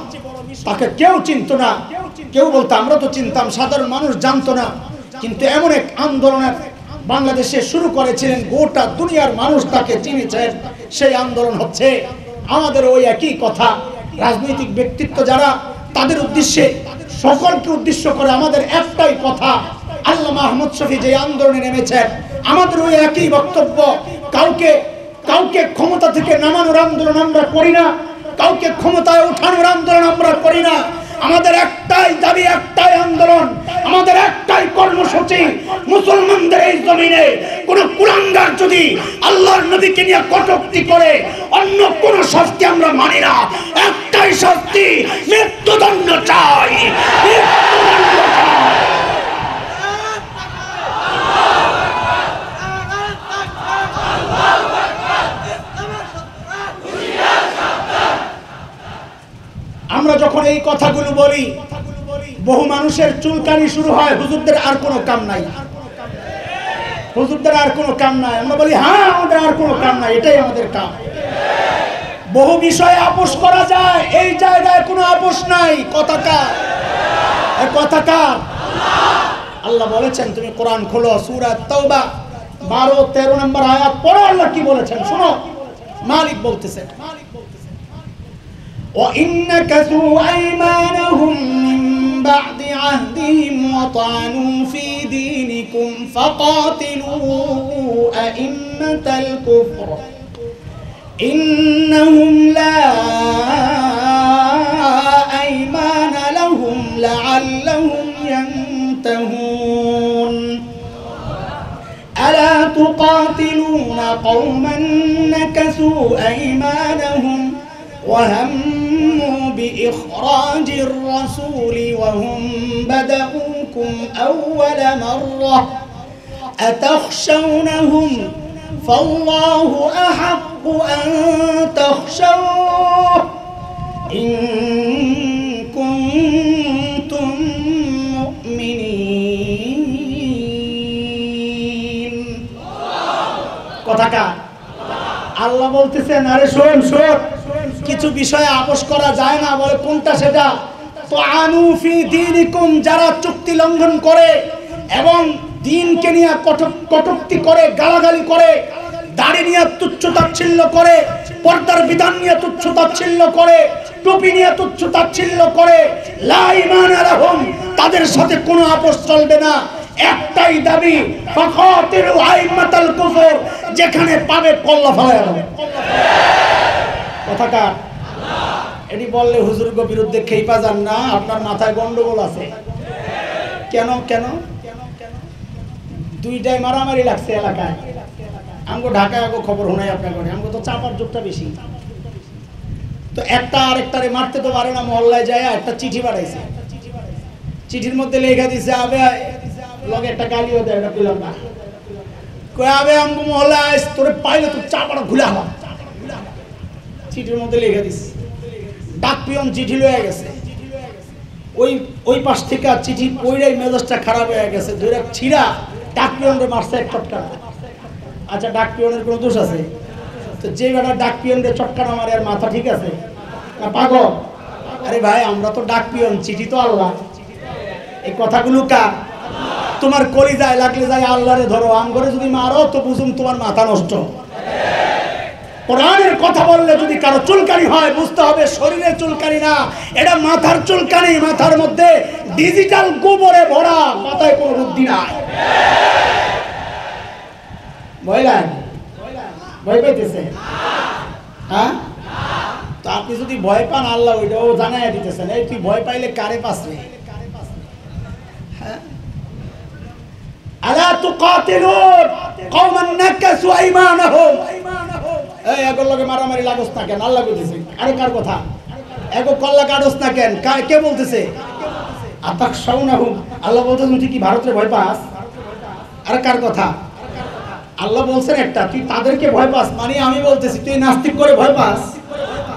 তাকে কেউ চিনতো না, কেউ বলতো আমরা তো চিনতাম, সাধারণ মানুষ জানতো না, কিন্তু এমন এক আন্দোলনের বাংলাদেশে শুরু করেছিলেন, গোটা দুনিয়ার মানুষ তাকে চিনেছেন। সেই আন্দোলন হচ্ছে আমাদের ওই একই কথা, রাজনৈতিক ব্যক্তিত্ব যারা, তাদের উদ্দেশ্যে, সকলকে উদ্দেশ্য করে আমাদের একটাই কথা, আল্লামা আহমদ শফি যে আন্দোলনে নেমেছেন, আমাদের ওই একই বক্তব্য। কাউকে ক্ষমতা থেকে নামানোর আন্দোলন আমরা করি না, কাউকে ক্ষমতায় ওঠানোর আন্দোলন আমরা করি না। আমাদের একটাই দাবি, একটাই আন্দোলন, আমাদের একটাই কর্মসূচি, মুসলমানদের এই জমিনে কোন কুলাঙ্গার যদি আল্লাহর নবীকে নিয়ে কটূক্তি করে, অন্য কোন শাস্তি আমরা মানি না। একটাই শাস্তি, মৃত্যুদণ্ড চাই, মৃত্যুদণ্ড চাই। আমরা যখন এই কথাগুলো বলি, বহু মানুষের চুলকানি শুরু হয়, হুজুরদের আর কোনো কাম নাই, হুজুরদের আর কোনো কাম নাই। আমরা বলি হ্যাঁ, আমাদের আর কোনো কাম নাই, এটাই আমাদের কাম। বহু বিষয়ে আপোষ করা যায়, এই জায়গায় কোনো আপোষ নাই। কথাকার আল্লাহ বলেছেন, তুমি কোরআন খোলো, সূরা তাওবা 12-13 নম্বর আয়াত পড়ো, আল্লাহ কি বলেছেন শোনো। মালিক বলতেছেন, وَإِنْ نَكَثُوا أَيْمَانَهُمْ مِنْ بَعْدِ عَهْدِهِمْ وَطَعَنُوا فِي دِينِكُمْ فَقَاتِلُوا أَئِمَّةَ الْكُفْرِ إِنَّهُمْ لَا أَيْمَانَ لَهُمْ لَعَلَّهُمْ يَنْتَهُونَ أَلَا تُقَاتِلُونَ قَوْمًا نَكَثُوا أَيْمَانَهُمْ وهموا بإخراج الرسول وهم بدؤوكم أول مرة أتخشونهم فالله أحق أن تخشوه إن كنتم مؤمنين। কথাটা আল্লাহ বলতেছেন, আরে শোন, কিছু বিষয়ে আপোষ করা যায় না। বলে কোনটা? সেটা তো আনু ফি দীনিকুম, যারা চুক্তি লঙ্ঘন করে এবং দ্বীনকে নিয়ে কটূক্তি করে, গালাগালি করে, দাড়ি নিয়ে তুচ্ছ-তাচ্ছিল্য করে, পর্দার বিধান নিয়ে তুচ্ছ-তাচ্ছিল্য করে, টুপি নিয়ে তুচ্ছ-তাচ্ছিল্য করে, লা ঈমান লাহুম, তাদের সাথে কোনো আপোষ চলবে না। একটাই দাবি, ফাকাতিলু আইম্মাতাল কুফর, যেখানে পাবে কল্লা ফেলায় দেবে। কথাটা এটি বললে হুজুরগো বিরুদ্ধে খেইপা যান না, আপনার মাথায় গন্ডগোল আছে। কেন? দুইটাই মারামারি লাগছে এলাকায়। আমগো ঢাকায় আগো খবর শোনাই আপনার করে, আমগো তো চাপার যুগটা বেশি। তো একটা আরেকটারে মারতে তো পারে না, মহল্লায় যায় একটা চিঠি বাড়াইছে, চিঠির মধ্যে লেখা দিছে, আবে লগে একটা গালিও দেয়, এটা পেলাম না, কয় আবে আমগো মহল্লায় আইস, তোরে পাইলে তো চাপাটা ঘুলা হওয়া। চিঠির মধ্যে লেখা দিছে, ডাক পিয়ন চিঠি লয়ে গেছে, ওই পাশ থেকে চিঠি পড়াই মেজাজটা খারাপ হয়ে গেছে, ধরে ছিড়া ডাক পিয়নরে মারছে এক চটকা। আচ্ছা, ডাক পিয়নের কোনো দোষ আছে? তো যে বেটা ডাক পিয়নরে চটকানা মারে আর মাথা ঠিক আছে না পাগল? আরে ভাই, আমরা তো ডাক পিয়ন, চিঠি তো আল্লাহ। এই কথাগুলো কার? তোমার কলিজায় লাগলে যায় আল্লাহরে ধরো, আম করে যদি মারো তো বুঝুম তোমার মাথা নষ্ট। কোরআনের কথা বললে যদি কারো চুলকানি হয় বুঝতে হবে শরীরের চুলকানি না, এটা মাথার চুলকানি। মাথার মধ্যে ডিজিটাল গোবরে ভরা, মাথায় কোনো বুদ্ধি নাই। ভয় লাগে? ভয় পাইতেছে? হ্যাঁ, তো আপনি যদি ভয় পান আল্লাহ ওইটাও জানাই দিতেছেন, এই তুই ভয় পাইলে কারে পাসবে? হ্যাঁ, আলা তুকাতিলুন কওমান নাকাসু আইমানাহুম। এই এগুলোকে মারামারি লাগোস না কেন? আল্লাহ বলতেছে। আরে কার কথা? এগো কল্লা কাটস না কেন? কে বলতেছে? আতাকশাউনাহুম। আল্লাহ বলতেছেন তুই কি ভারতের ভয় পাস? আরে কার কথা? আল্লাহ বলছেন একটা, তুই তাদেরকে ভয় পাস, মানে আমি বলতেছি তুই নাস্তিক করে ভয় পাস,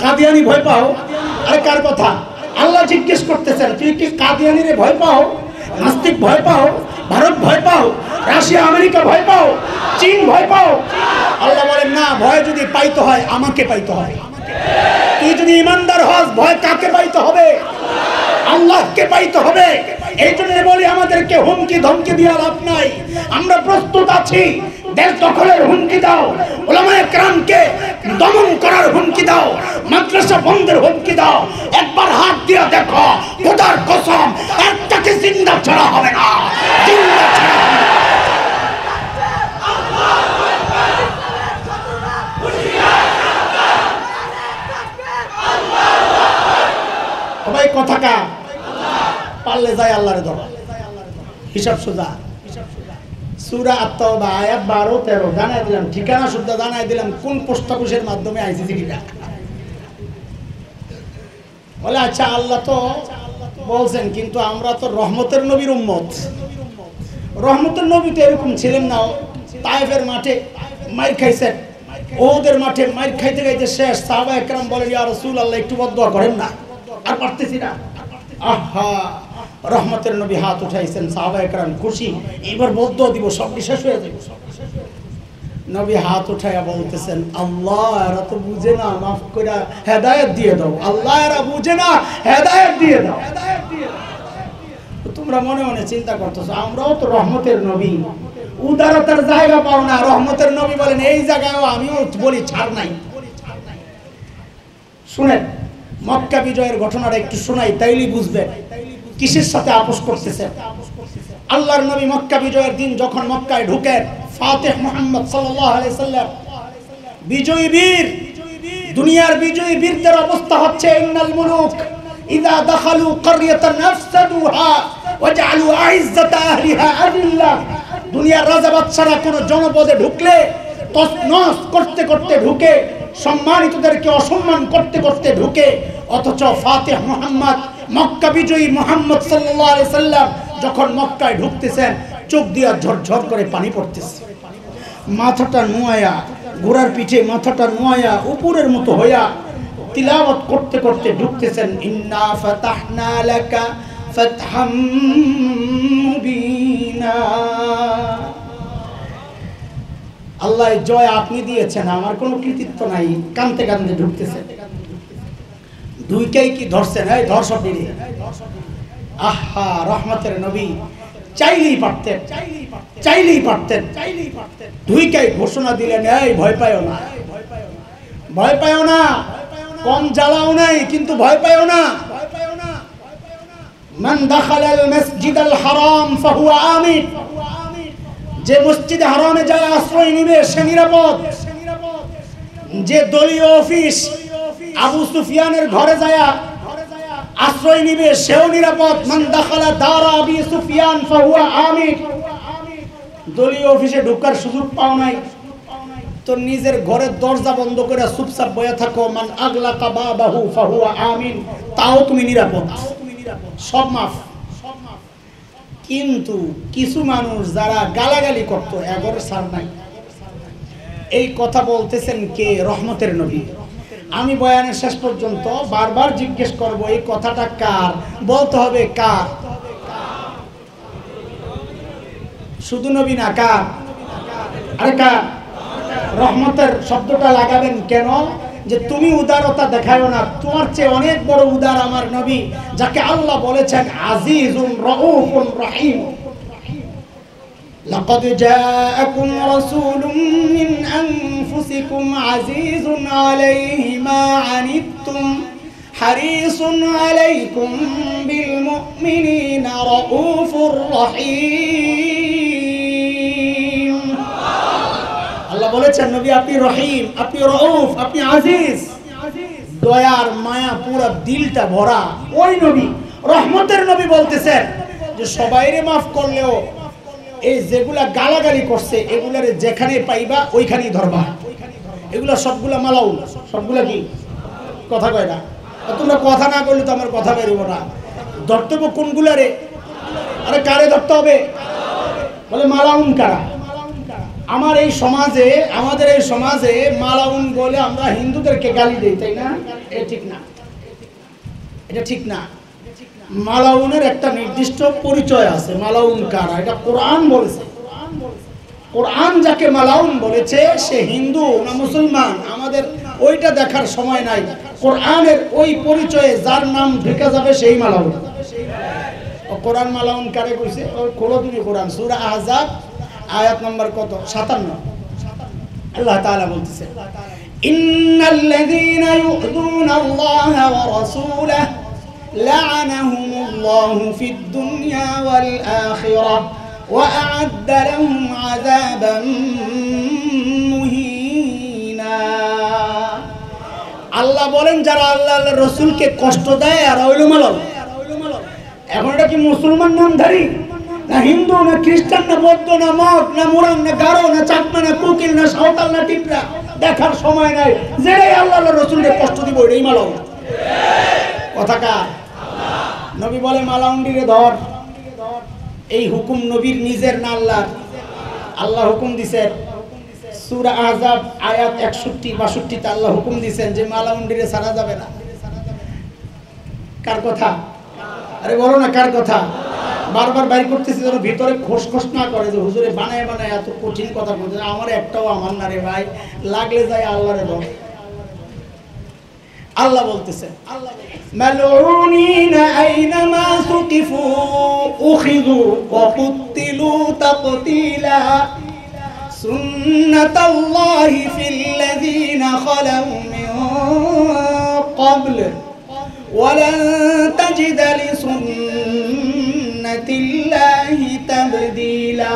কাদিয়ানি ভয় পাও। আরে কার কথা? আল্লাহ জিজ্ঞেস করতেছেন তুই কি কাদিয়ানিরে ভয় পাও, নাস্তিক ভয় পাও, ভারত ভয় পাও, রাশিয়া আমেরিকা ভয় পাও, চীন ভয় পাও? আল্লাহ বলেন না, ভয় যদি পাইতে হয় আমাকে পাইতে হবে। তুই যদি ইমানদার হস, ভয় কাকে পাইতে হবে? আল্লাহকে পাইতে হবে। এই জন্য বলি আমাদেরকে হুমকি ধমকি দিয়ে লাভ নাই। আমরা প্রস্তুত আছি। দেশ দখলের হুমকি দাও, উলামায়ে কেরামকে দমন করার হুমকি দাও, মাদ্রাসা বন্ধের হুমকি দাও, একবার হাত দিয়ে দেখো, খোদার কসম একটাকে জিন্দা ছাড়া হবে না, জিন্দা ছাড়া হবে না। সবাই কথা কা পারলে যায় আল্লাহরে ধরো, হিসাব সোজা। সূরা আত-তাওবা আয়াত 12-13 জানাই দিলাম, ঠিকানা শুদ্ধ জানাই দিলাম, কোন পোস্ট অফিসের মাধ্যমে আইছে চিঠিটা। বলে আচ্ছা আল্লাহ তো বলছেন, কিন্তু আমরা তো রহমতের নবীর উম্মত। রহমতের নবী তো এরকম ছিলেন না। তায়েফের মাঠে মাইর খাইছেন, ওদের মাঠে মাইর খাইতে খাইতে শেষ। সাহাবায়ে কেরাম বলেন ইয়া রাসূলুল্লাহ একটু বদদুয়া করেন না, আর পারতেছি না। আহা, রহমতের নবী হাত উঠাইছেন, সাহাবায়ে কেরাম খুশি, এবার বদদুয়া দিব, সব শেষ হয়ে যাবে। নবী হাত উঠাইয়া বলতেছেন আল্লাহ এরা তো বুঝে না, মাফ করে হেদায়েত দিয়ে দাও। আল্লাহ এরা বুঝে না, হেদায়েত দিয়ে দাও। তোমরা মনে মনে চিন্তা করতেছো আমরাও তো রহমতের নবী, উদারতার জায়গা পাও না। রহমতের নবী বলেন এই জায়গায়ও আমিও বলি ছাড় নাই। শুনেন, মক্কা বিজয়ের ঘটনাটা একটু শোনাই, তাইলেই বুঝবেন কিসের সাথে আপোষ করতেছেন। আল্লাহর নবী মক্কা বিজয়ের দিন যখন মক্কায় ঢুকেন, ফাতিহ মুহাম্মদ সাল্লাল্লাহু আলাইহি সাল্লাম বিজয়ী বীর, দুনিয়ার বিজয়ী বীরদের অবস্থা হচ্ছে ইন্নাল মুলুক ইযা দাখালু ক্বরিয়াতান আফসাদুহা ওয়াজআলু আইজ্জাতা আহলিহা আযিল্লা। দুনিয়ার রাজা বাদশারা কোন জনপদে ঢুকলে তছনছ করতে করতে ঢুকে, সম্মানিতদেরকে অসম্মান করতে করতে ঢুকে। অথচ ফাতিহ মুহাম্মদ মক্কা বিজয়ী মুহাম্মদ সাল্লাল্লাহু আলাইহি সাল্লাম যখন মক্কায় ঢুকতেছেন, চোখ দিয়া ঝরঝর করে পানি পড়তেছে, মাথাটা নোয়া, ঘোড়ার পিঠে মাথাটা নোয়া উপরের মতো হইয়া তিলাওয়াত করতে করতে ঢুকতেছেন। ইন্না ফাতাহনা লাকা ফাতহাম মুবিনা। আল্লাহ জয় আপনি দিয়েছেন, আমার কোনো কৃতিত্ব নাই। কানতে কানতে ঢুকতেছেন, দুইটাই কি ধরছেন, এই ধর সব নিয়ে। আহা, রহমতের নবী চাইলেই পারতেন, চাইলেই পারতেন। দুইটাই ঘোষণা দিলেন এই ভয় পাইও না, ভয় পাইও না, কম জ্বালাও নাই কিন্তু ভয় পাইও না। মান দাখালাল মসজিদাল হারাম ফাহুয়া আমিন। যে মসজিদে হারামে যায় আশ্রয় নিবে সে নিরাপদ। যে দলীয় অফিস আবু সুফিয়ানের ঘরে যায় আশ্রয় নিবে সেও নিরাপদ। মান দাখালা দারা আবি সুফিয়ান ফাহুয়া আমিন। দলীয় অফিসে ঢোকার সুযোগ পাও নাই তো নিজের ঘরের দরজা বন্ধ করে চুপচাপ বসে থাকো, মান আগলাকা বাবাহু ফাহুয়া আমিন, তাও তুমি নিরাপদ, সব মাফ। কিন্তু কিছু মানুষ যারা গালাগালি করত, এগোর সার নাই। এই কথা বলতেছেন কে? রহমতের নবী। আমি বয়ানের শেষ পর্যন্ত বারবার জিজ্ঞেস করব এই কথাটা কার, বলতে হবে কার? শুধু নবী না, কার? আরে কার? রহমতের শব্দটা লাগাবেন কেন? যে তুমি উদারতা দেখায়ো না, তোমার চেয়ে অনেক বড় উদার আমার নবী, যাকে আল্লাহ বলেছেন আজিজুন রাউফুর রহিম। লাকাদ জাআকুম রাসূলুম মিন আনফুসিকুম আনফুসিকুম আজিজুন আলাইহি মা আনিতুম হারিসুন আলাইকুম বিল মুমিনিনা রাউফুর রহিম। আল্লাহ বলেছেন নবী আপনি রহিম, আপনি রাউফ, আপনি আজিজ, দয়ার মায়া পুরো দিলটা ভরা ওই নবী, রহমতের নবী বলতেছেন যে সবাইরে মাফ করলেও এই যেগুলা গালাগালি করছে এগুলারে যেখানে পাইবা ওইখানেই ধরবা। এগুলা সবগুলা মালাউল, সবগুলা কি কথা কয় না, তোমরা কথা না করলে তো আমার কথা বেরোব না। ধরতে হবে কোনগুলারে? আরে কারে ধরতে হবে? বলে মালাউন কারা? আমার এই সমাজে, আমাদের এই সমাজে মালাউন বলে আমরা হিন্দুদেরকে গালি দেই, তাই না? এটা ঠিক না, এটা ঠিক না। মালাউনের একটা নির্দিষ্ট পরিচয় আছে। মালাউন কারা? এটা কোরআন বলেছে। কোরআন যাকে মালাউন বলেছে সে হিন্দু না মুসলমান আমাদের ওইটা দেখার সময় নাই। কোরআনের ওই পরিচয়ে যার নাম ঢেকে যাবে সেই মালাউন। কোরআন মালাউন কারে কইছে? ওই খোলো তুমি কোরআন, সূরা আহজাব আয়াত নম্বর কত? 57। আল্লাহ তাআলা বলতেছে ইন্নাল্লাযীনা ইউযুনাল্লাহা ওয়া রাসূলাহু লা'আনাহুমুল্লাহু ফিদ দুনিয়া ওয়াল আখিরাহ ওয়া আ'আদ্দা লাহুম আযাবান মুহিনা। আল্লাহ বলেন যারা আল্লাহর রাসূলকে কষ্ট দেয় আর হইলো মালাউন। এখন এটা কি মুসলমান নামধারী না হিন্দু না খ্রিস্টান না বৌদ্ধ না মগ না মুরাং না গারো না চাকমা না কুকিল না সাঁওতাল না টিপরা দেখার সময় নাই। যে আল্লাহর রাসূলকে কষ্ট দিব এটাই মালাউন। কথা কার? নবী বলে মালাউন্ডিরে ধর। এই হুকুম নবীর নিজের না আল্লাহর? আল্লাহ হুকুম দিছেন সূরা আহজাব আয়াত 61-62 তে আল্লাহ হুকুম দিছেন যে মালাউন্ডিরে ছাড়া যাবে না। কার কথা? আরে বলো না কার কথা? বারবার বাইর করতেছি যেন ভিতরে খোসখোস না করে যে হুজুরে বানায় বানায় এত কঠিন কথা বলতে। আমার একটাও আমার না রে ভাই, লাগলে যায় আল্লাহরে বল। আল্লাহ বলতেছে মালউনিনা আইনামা সুকিফু উখিযু ওয়া কুতিলু তাকতিলা সুন্নাতাল্লাহি ফিল্লাযীনা খালাউ মিন ক্বাবল ওয়া লান তাজিদা লিসুন্নাতিল্লাহি তাবদীলা।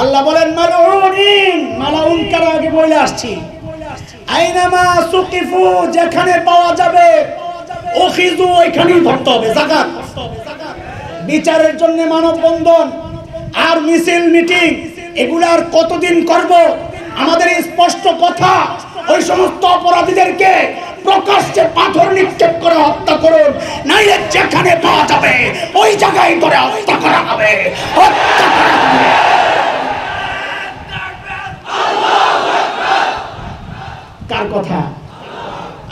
আল্লাহ বলেন মালউনিন, মালাউন কারা আগে বলে আসছি। আইনামা সুকিফু যেখানে পাওয়া যাবে উখিযু ওইখানেই ধরতে হবে। যাকাত বিচারের জন্য মানববন্ধন আর মিছিল মিটিং এগুলার কতদিন করব? আমাদের স্পষ্ট কথা ওই সমস্ত অপরাধীদেরকে প্রকাশ্যে পাথর নিক্ষেপ করে হত্যা করুন, নাইলে যেখানে পাওয়া যাবে ওই জায়গায় ধরে হত্যা করা হবে, হত্যা করা হবে। কার কথা?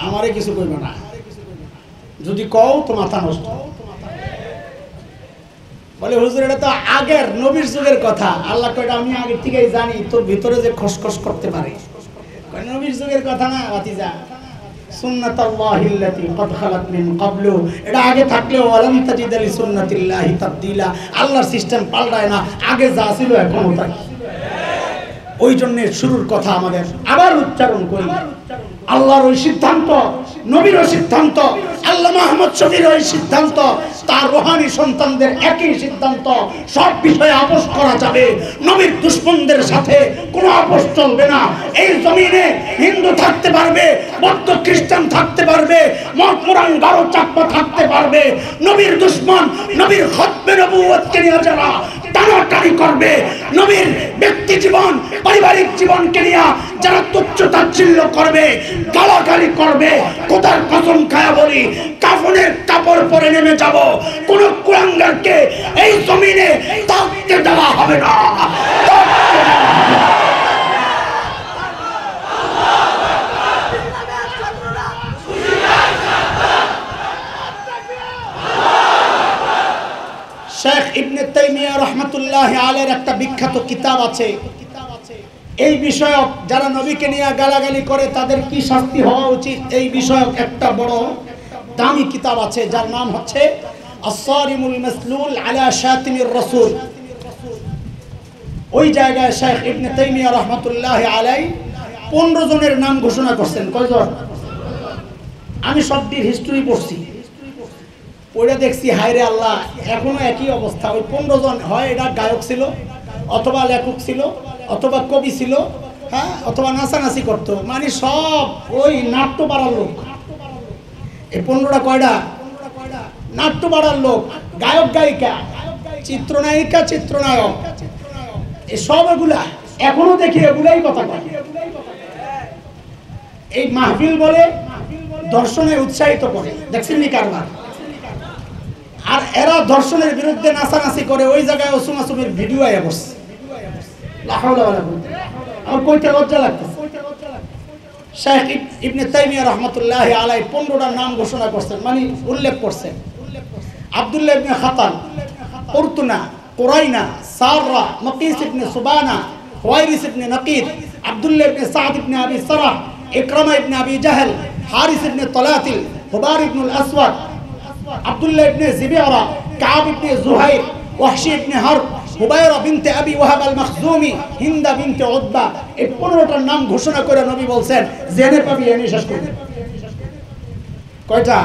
আমারে কিছু কইবে না, যদি কও তো মাথা নষ্ট। বলে হুজুর এটা তো আগের নবীর যুগের কথা। আল্লাহ কয়টা আমি আগে থেকেই জানি তোর ভিতরে যে খসখস করতে পারে। নবীর যুগের কথা না ভাতিজা, সুন্নাতাল্লাহিল্লাতী ক্বাদ খালাত মিন ক্বাবলু, এটা আগে থাকলেও ওয়ালাম তাজিদা লিসুন্নাতিল্লাহি তাবদীলা। আল্লাহর সিস্টেম পাল্টায় না, আগে যা ছিল এখনো তাই। ওই জন্য শুরুর কথা আমাদের আবার উচ্চারণ করি। আল্লাহর ওই সিদ্ধান্ত, নবীর ওই সিদ্ধান্ত, আল্লাহ মুহাম্মদ শফির ওই সিদ্ধান্ত, তার রূহানি সন্তানদের একই সিদ্ধান্ত। সব বিষয়ে আপোষ করা যাবে, নবীর দুশমনদের সাথে কোনো আপোষ চলবে না। এই জমিনে হিন্দু থাকতে পারবে, বৌদ্ধ খ্রিস্টান থাকতে পারবে, মগ মুরাং গারো চাকমা থাকতে পারবে। নবীর দুশমন, নবীর খতমে নবুয়তকে নিয়ে যারা টানাটানি করবে, নবীর ব্যক্তি জীবন পারিবারিক জীবনকে নিয়ে যারা তুচ্ছ তাচ্ছিল্য করবে, গালাগালি করবে, খোদার কসম খায়া বলি কাফনের কাপড় পরে নেমে যাব। কোন কুলাঙ্গারকে এই জমিনে থাকতে দেওয়া হবে না। শেখ ইবনে তাইমিয়া রাহমাতুল্লাহি আলাইহির একটা বিখ্যাত কিতাব আছে এই বিষয়ক, যারা নবীকে নিয়ে গালাগালি করে তাদের কি শাস্তি হওয়া উচিত এই বিষয়ক একটা বড় দামি কিতাব আছে, যার নাম হচ্ছে আস-সারিমুল মাসলুল আলা শাতিমির রাসূল। ওই জায়গায় শেখ ইবনে তাইমিয়া রাহমাতুল্লাহি আলাইহি 15 জনের নাম ঘোষণা করছেন। কয়জন? আমি সবটির হিস্ট্রি পড়ছি, ওইটা দেখছি হায়রে আল্লাহ এখনো একই অবস্থা। ওই 15 জন হয় এটা গায়ক ছিল, অথবা লেখক ছিল, অথবা কবি ছিল, হ্যাঁ, অথবা নাচানাচি করতো, মানে সব ওই নাট্য পাড়ার লোক। এই 15টা কয়টা? নাট্য পাড়ার লোক, গায়ক গায়িকা, চিত্রনায়িকা চিত্রনায়ক, এই সব এগুলা এখনো দেখি এগুলাই কথা কয়। এই মাহফিল বলে দর্শনে উৎসাহিত করে, দেখছেন নি কারবার? আর এরা দর্শনের বিরুদ্ধে নাচানাচি করে, ওই জায়গায় ওসুমাসুমের ভিডিও আয়া বসছে। আমার কইতে লজ্জা লাগতেছে। শেখ ইবনে তাইমিয়া রাহমাতুল্লাহি আলাইহি 15টা নাম ঘোষণা করছেন, মানে উল্লেখ করছেন। আব্দুল্লাহ ইবনে খাতান, কুরতুনা, কুরাইনা, সাররা, মাকিস ইবনে সুবানা, ওয়াইরিস ইবনে নাকিদ, আব্দুল্লাহ ইবনে সাদ ইবনে আবি সারাহ, ইকরামা ইবনে আবি জাহল, হারিস ইবনে তলাতিল, হুবার ইবনুল আসওয়াদ, আব্দুল্লাহ ইবনে জিবিরা, কাব ইবনে জুহাইর, ওয়াহশি ইবনে হারব, হুবায়রা বিনতে আবি ওয়াহাব আল মাখজুমি, হিন্দা বিনতে উতবা। এই 15টার নাম ঘোষণা করে নবী বলছেন জেনে পাবি এনে শেষ করবে। কয়টা?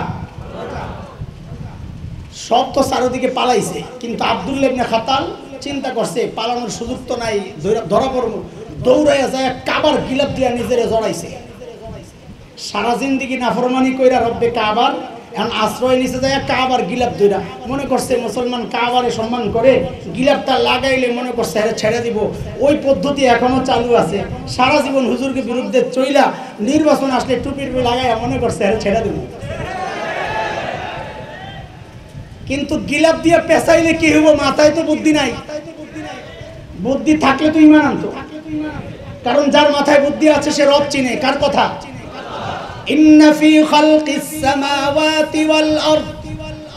সব তো চারিদিকে পালাইছে, কিন্তু আব্দুল্লাহ ইবনে খাতাল চিন্তা করছে পালানোর সুযোগ তো নাই, ধরা পড়ব, দৌড়াইয়া যায় কাবার গিলাপ দিয়া নিজেরে জড়াইছে। সারা জিন্দিগি নাফরমানি কইরা রব্বে কাবার এখন আশ্রয় নিচে যায় কাবার গিলাপ দইরা মনে করছে মুসলমান কাবারে সম্মান করে, গিলাপটা লাগাইলে মনে করছে আরে ছেড়ে দিব। ওই পদ্ধতি এখনো চালু আছে। সারা জীবন হুজুরকে বিরুদ্ধে চইলা নির্বাচন আসলে টুপির লাগাইয়া মনে করছে আরে ছেড়ে দিব। কিন্তু গিলাপ দিয়ে পেঁচাইলে কি হইব? মাথায় তো বুদ্ধি নাই। বুদ্ধি থাকলে তো ঈমান আনতো, কারণ যার মাথায় বুদ্ধি আছে সে রব চিনে। কার কথা? ইন্না ফি খালকিস সামাওয়াতি ওয়াল আরদ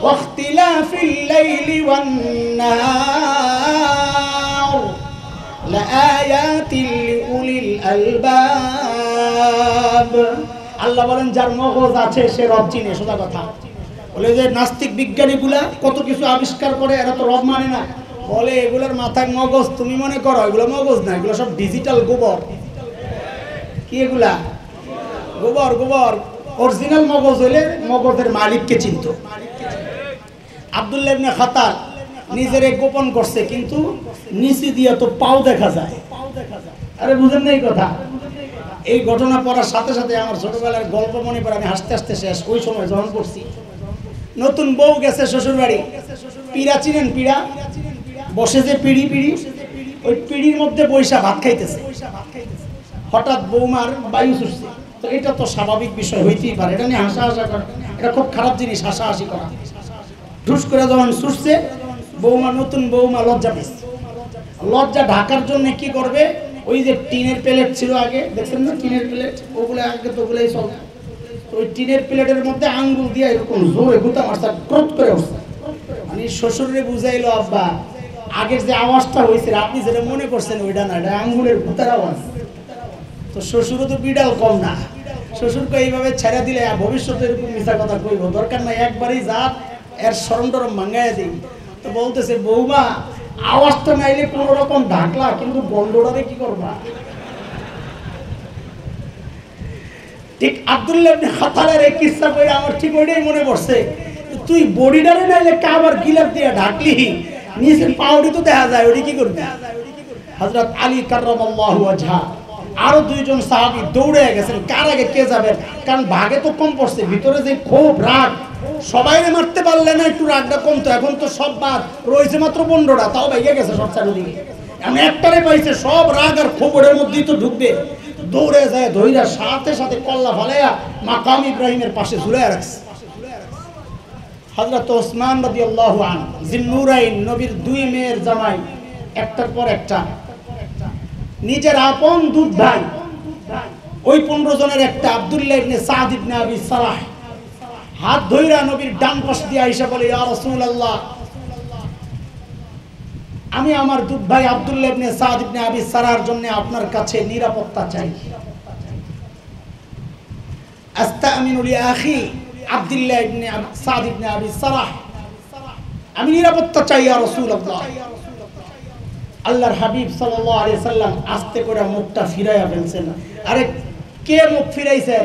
ওয়া ইখতিলাফিল লাইলি ওয়ান নাহার লাআয়াতিন লিউলিল আলবাব। আল্লাহ বলেন যার মগজ আছে সে রব চিনে। সোজা কথা। বলে যে নাস্তিক বিজ্ঞানীগুলা কত কিছু আবিষ্কার করে, এরা তো রব মানে না। বলে এগুলোর মাথায় মগজ, তুমি মনে করো এগুলো মগজ না, এগুলো সব ডিজিটাল গোবর। কি এগুলা? গোবর। গোবর। অরিজিনাল মগজ হইলে মগজের মালিককে চিনত। আব্দুল্লাহ ইবনে খাতাল নিজেরে গোপন করছে, কিন্তু নিচে দিয়ে তো পাও দেখা যায়। আরে বুঝেন না এই কথা? এই ঘটনা পড়ার সাথে সাথে আমার ছোটবেলার গল্প মনে পড়ে। আমি হাসতে হাসতে শেষ। ওই সময় যখন করছি, নতুন বউ গেছে শ্বশুর বাড়ি, পিড়া চিনেন? পিড়া বসে যে পিড়ি, ওই পিড়ির মধ্যে বৈশা ভাত খাইতেছে। হঠাৎ বৌমার বায়ু ছুটছে। তো এটা তো স্বাভাবিক বিষয়, হইতেই পারে, এটা নিয়ে হাসা করা এটা খুব খারাপ জিনিস, হাসাহাসি করা। ঠুস করে যখন ছুটছে, বৌমা, নতুন বৌমা লজ্জা পেয়েছে। লজ্জা ঢাকার জন্য কি করবে? ওই যে টিনের প্লেট ছিল আগে, দেখছেন না টিনের প্লেট, ওগুলো আগে তো ওগুলোই চলে। ওই টিনের প্লেটের মধ্যে আঙ্গুল দিয়ে এরকম জোরে গুতা মারছে, ক্রোধ করে উঠছে। মানে শ্বশুরে বুঝাইলো আব্বা আগের যে আওয়াজটা হয়েছে আপনি যেটা মনে করছেন ওইটা না, এটা আঙ্গুলের ভূতার আওয়াজ। তো শ্বশুরও তো বিড়াল কম না। শ্বশুরকে এইভাবে ছেড়ে দিলে ভবিষ্যতে এরকম মিথ্যা কথা কইব, দরকার নাই, একবারই যা এর শরম টরম ভাঙাইয়া দিই। তো বলতেছে বৌমা আওয়াজটা নাইলে কোন রকম ঢাকলা, কিন্তু গন্ধটারে কি করবা? ঠিক আব্দুল্লাহ ইবনে খাতালের এই কিসসা কইরা আমার ঠিক ওইটাই মনে পড়ছে। তুই বডিটারে নাইলে কাবার গিলাপ দিয়ে ঢাকলি, নিচের পাউডি তো দেখা যায়, ওটি কি করবি? হযরত আলী কাররামাল্লাহু ওয়াজহা আরো দুইজন সাহাবী দৌড়ে গেছেন। কার আগে কে যাবেন? কারণ ভাগে তো কম পড়ছে, ভিতরে যে খুব রাগ, সবাইরে মারতে পারলে না, একটু রাগটা কমতো। এখন তো সব বাদ রয়েছে মাত্র 15টা, তাও ভাইয়া গেছে সব চারিদিকে। এমন একটারে পাইছে, সব রাগ আর খবরের মধ্যেই তো ঢুকবে। দৌড়ে যায়, ধইরা সাথে সাথে কল্লা ফালাইয়া মাকাম ইব্রাহিমের পাশে ঝুলাইয়া রাখছে। হযরত ওসমান রাদিয়াল্লাহু আনহু জিন্নুরাইন, নবীর দুই মেয়ের জামাই, একটার পর একটা, নিজের আপন দুধ ভাই, ওই 15 জনের একটা আব্দুল্লাহ ইবনে সাদ ইবনে আবি সারাহ হাত ধইরা নবীর ডান পাশ দিয়ে আইসা বলে, ইয়া রাসূলুল্লাহ, আমি আমার দুধ ভাই আব্দুল্লাহ ইবনে সাদ ইবনে আবি সারাহর জন্য আপনার কাছে নিরাপত্তা চাই। আস্তামিনু লি আখি আব্দুল্লাহ ইবনে সাদ ইবনে আবি সারাহ, আমি নিরাপত্তা চাই ইয়া রাসূলুল্লাহ। আল্লাহর হাবিব সাল্লাল্লাহু আলাইহি সাল্লাম আস্তে করে মুখটা ফিরাইয়া ফেলছেন। আরে কে মুখ ফিরাইছে?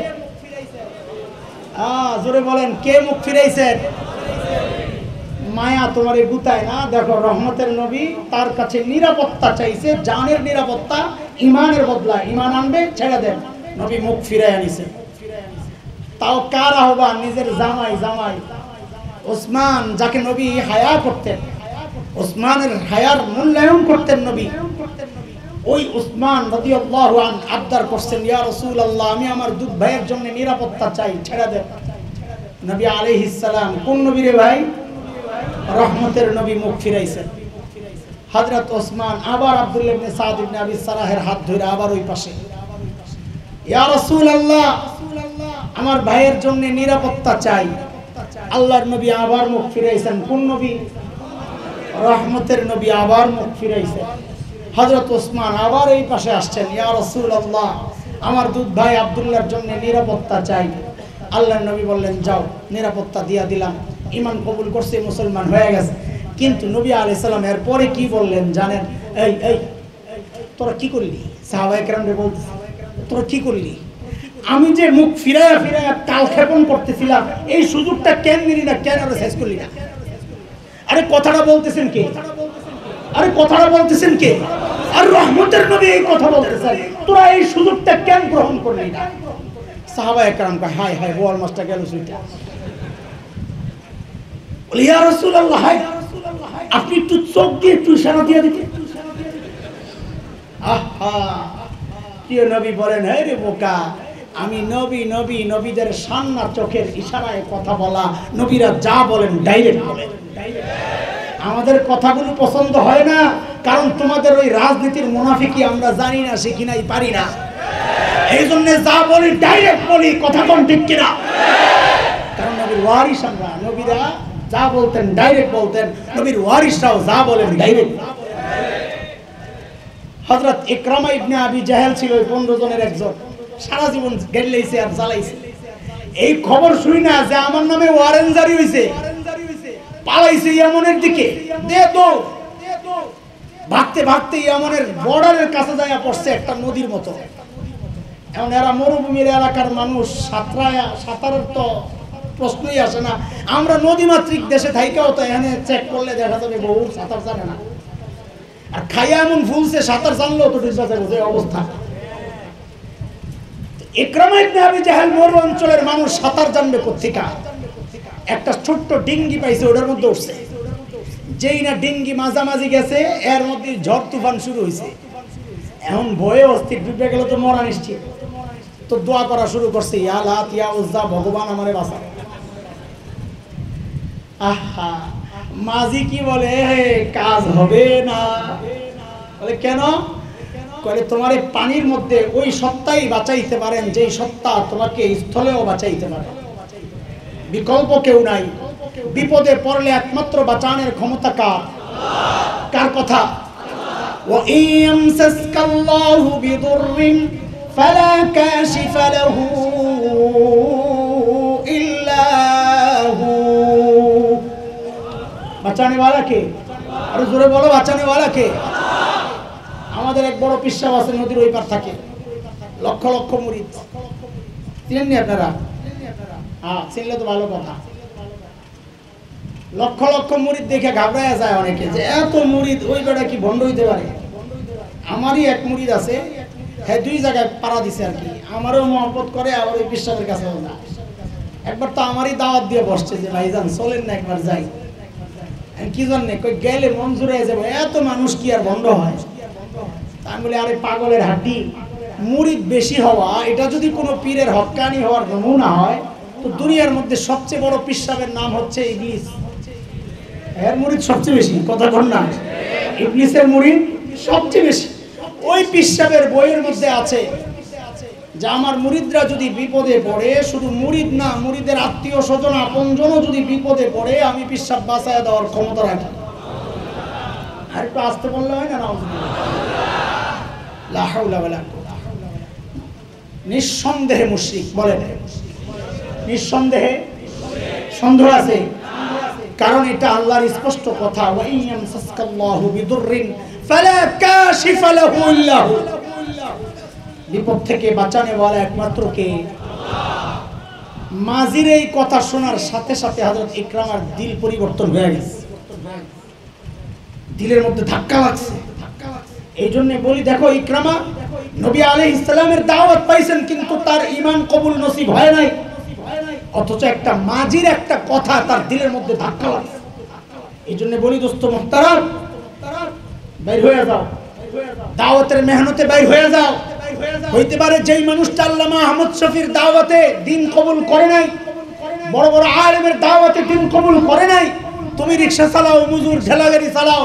জোরে বলেন, কে মুখ ফিরাইছে? মায়া তোমারে গুতায় না। দেখো, রহমতের নবী তার কাছে নিরাপত্তা চাইছে, জানের নিরাপত্তা, ইমানের বদলা ইমান আনবে, ছেড়ে দেন। নবী মুখ ফিরাইয়া নিছে। তাও কার আহ্বান? নিজের জামাই ওসমান, যাকে নবী হায়া করতেন, ওসমানের হায়ার মূল্যায়ন করতেন নবী। ওই উসমান রাদিয়াল্লাহু আনহু আবদার করছেন, ইয়া রাসূলুল্লাহ, আমি আমার দুধ ভাইয়ের জন্য নিরাপত্তা চাই, ছেড়ে দেন। নবী আলাইহিস সালাম, কোন নবী রে ভাই? রহমতের নবী মুখ ফিরাইছেন। হযরত ওসমান আবার আব্দুল্লাহ ইবনে সাদ ইবনে আবি সারাহের হাত ধরে আবার ওই পাশে, ইয়া রাসূলুল্লাহ, আমার ভাইয়ের জন্য নিরাপত্তা চাই। আল্লাহর নবী আবার মুখ ফিরাইছেন। কোন নবী? রহমতের নবী আবার মুখ ফিরাইছেন। হযরত ওসমান আবার এই পাশে আসছেন, ইয়া রাসূলুল্লাহ, আমার দুধ ভাই আব্দুল্লাহর জন্য নিরাপত্তা চাই। আল্লাহর নবী বললেন, যাও, নিরাপত্তা দিয়া দিলাম। ঈমান কবুল করছে, মুসলমান হয়ে গেছে। কিন্তু নবী আলাইহিস সালাম এর পরে কি বললেন জানেন? এই তোরা কি করলি? সাহাবায়ে কেরামকে বলতেছে, তোরা কি করলি? আমি যে মুখ ফিরাইয়া কালক্ষেপণ করতেছিলাম, এই সুযোগটা কেন নিলি না? কেন আর শেষ করলি না? আরে কথাটা বলতেছেন কে? আর রহমতের নবী এই কথা বলতেছেন, তোরা এই সুযোগটা কেন গ্রহণ করলি না? সাহাবায়ে কেরাম কয়, হায় হায়, বোয়াল মাছটা গেল সুইটা। বলি, ইয়া রাসূলুল্লাহ, আপনি একটু চোখ দিয়ে একটু ইশারা দিয়ে দিতে। আহা, প্রিয় নবী বলেন, হে রে বোকা, আমি নবীদের সান্না চোখের ইশারায় কথা বলা। নবীরা যা বলেন ডাইরেক্ট বলেন। আমাদের কথাগুলো পছন্দ হয় না, কারণ তোমাদের ওই রাজনীতির মুনাফিকি আমরা জানি না, শিখি নাই, পারি না। এই জন্য যা বলি ডাইরেক্ট বলি, কথা কোন ঠিক কিনা? কারণ নবীর ওয়ারিস আমরা, নবীরা যা বলতেন ডাইরেক্ট বলতেন, নবীর ওয়ারিসরাও যা বলেন ডাইরেক্ট। হযরত ইকরামা ইবনে আবি জাহেল ছিল ওই 15 জনের একজন, সারা জীবন গেল্লাইছে আর জ্বালাইছে। এই খবর শুই না যে আমার নামে ওয়ারেন্ট জারি হইছে, পালাইছে ইয়ামনের দিকে। ভাগতে ইয়ামনের বর্ডারের কাছে যাইয়া পড়ছে একটা নদীর মতো। এখন এরা মরুভূমির এলাকার মানুষ, সাঁতারের তো প্রশ্নই আসে না। আমরা নদীমাতৃক দেশে থাইকাও তো এখানে চেক করলে দেখা যাবে বহু সাঁতার জানে না। আর খাইয়া এমন ফুলছে, সাঁতার জানলেও তো ডুবে যাবে অবস্থা। ইকরামা ইবনে আবি জাহেল মরু অঞ্চলের মানুষ, সাঁতার জানবে কোত্থেকে? একটা ছোট্ট ডিঙ্গি পাইছে, ওটার মধ্যে উঠছে। যেই না ডিঙ্গি মাঝামাঝি গেছে, এর মধ্যে ঝড় তুফান শুরু হয়েছে। এখন ভয়ে অস্থির, ডুবে গেল তো মরা নিশ্চিত। তো দোয়া করা শুরু করছে, ইয়া লাত ইয়া উজ্জা, ভগবান আমারে বাঁচা। আহা, মাঝি কি বলে, কাজ হবে না। বলে কেন? বলে তোমার এই পানির মধ্যে ওই সত্তাই বাঁচাইতে পারেন যেই সত্তা তোমাকে স্থলেও বাঁচাইতে পারে, বিকল্প কেউ নাই। বিপদে পড়লে একমাত্র বাঁচানোর ক্ষমতা কার? কার কথা? ওয়া ইয়ামসাসকাল্লাহু বিদুররিন ফালা কাশিফা লাহু ইল্লা হু। বাঁচানে ওয়ালা কে? আরে জোরে বলো, বাঁচানে ওয়ালা কে? আমাদের এক বড় পিসাব আছে, নদীর ওই পার থাকে, লক্ষ লক্ষ মুরিদ। চিনেননি আপনারা? হ্যাঁ, চিনলে তো ভালো কথা। লক্ষ লক্ষ মুরিদ দেখে ঘাবড়ায় যায় অনেকে, যে এত মুরিদ, ওই বেটা কি ভণ্ড হইতে পারে? আমারই এক মুরিদ আছে, হ্যাঁ 2 জায়গায় পাড়া দিছে আর কি। আমারও মহব্বত করে, আবার ওই পিসাবের কাছে না। একবার তো আমারই দাওয়াত দিয়ে বসছে যে ভাইজান চলেন না একবার যাই। কি জন্যে? কই গেলে মঞ্জুর হয়ে যাবে, এত মানুষ কি আর ভণ্ড হয়? আমি বলি, আরে পাগলের হাড্ডি, মুরিদ বেশি হওয়া এটা যদি কোনো পীরের হক্কানি হওয়ার নমুনা হয়, তো দুনিয়ার মধ্যে সবচেয়ে বড় পিসাবের নাম হচ্ছে ইবলিস। এর মুরিদ সবচেয়ে বেশি, কথা বল না? ইবলিসের মুরিদ সবচেয়ে বেশি। ওই পিসাবের বইয়ের মধ্যে আছে যে আমার মুরিদরা যদি বিপদে পড়ে, শুধু মুরিদ না, মুরিদের আত্মীয় স্বজন আপনজনও যদি বিপদে পড়ে, আমি পিসাব বাঁচায় দেওয়ার ক্ষমতা রাখি। আর একটু আসতে বললে হয় না? লা হাওলা ওয়ালা কুওয়াতা। নিঃসন্দেহে মুশরিক, বলেন নিঃসন্দেহে? সন্দেহ আছে? কারণ এটা আল্লাহর স্পষ্ট কথা, ওয়া ইয়ামসাসকাল্লাহু বিদুররিন ফালা কাশিফা লাহু ইল্লা হু। বিপদ থেকে বাঁচানে ওয়ালা একমাত্র কে? মাজির এই কথা শোনার সাথে সাথে হযরত ইকরামার দিল পরিবর্তন হয়ে গেছে, দিলের মধ্যে ধাক্কা লাগছে। এই জন্য বলি, দেখো ইকরামা নবী আলাইহিস সালামের দাওয়াত পাইছেন, কিন্তু তার ঈমান কবুল নসিব হয় নাই, অথচ একটা মাজির একটা কথা তার দিলের মধ্যে ধাক্কা লাগছে। এই জন্য বলি দোস্ত মুহতারাম, বাইর হয়ে যাও, দাওয়াতের মেহনতে বাইর হয়ে যাও। হইতে পারে যেই মানুষটা আল্লামা আহমদ শফির দাওয়াতে দিন কবুল করে নাই, বড় বড় আলেমের দাওয়াতে দিন কবুল করে নাই, তুমি রিকশা চালাও, মজুর ঠেলাগাড়ি চালাও,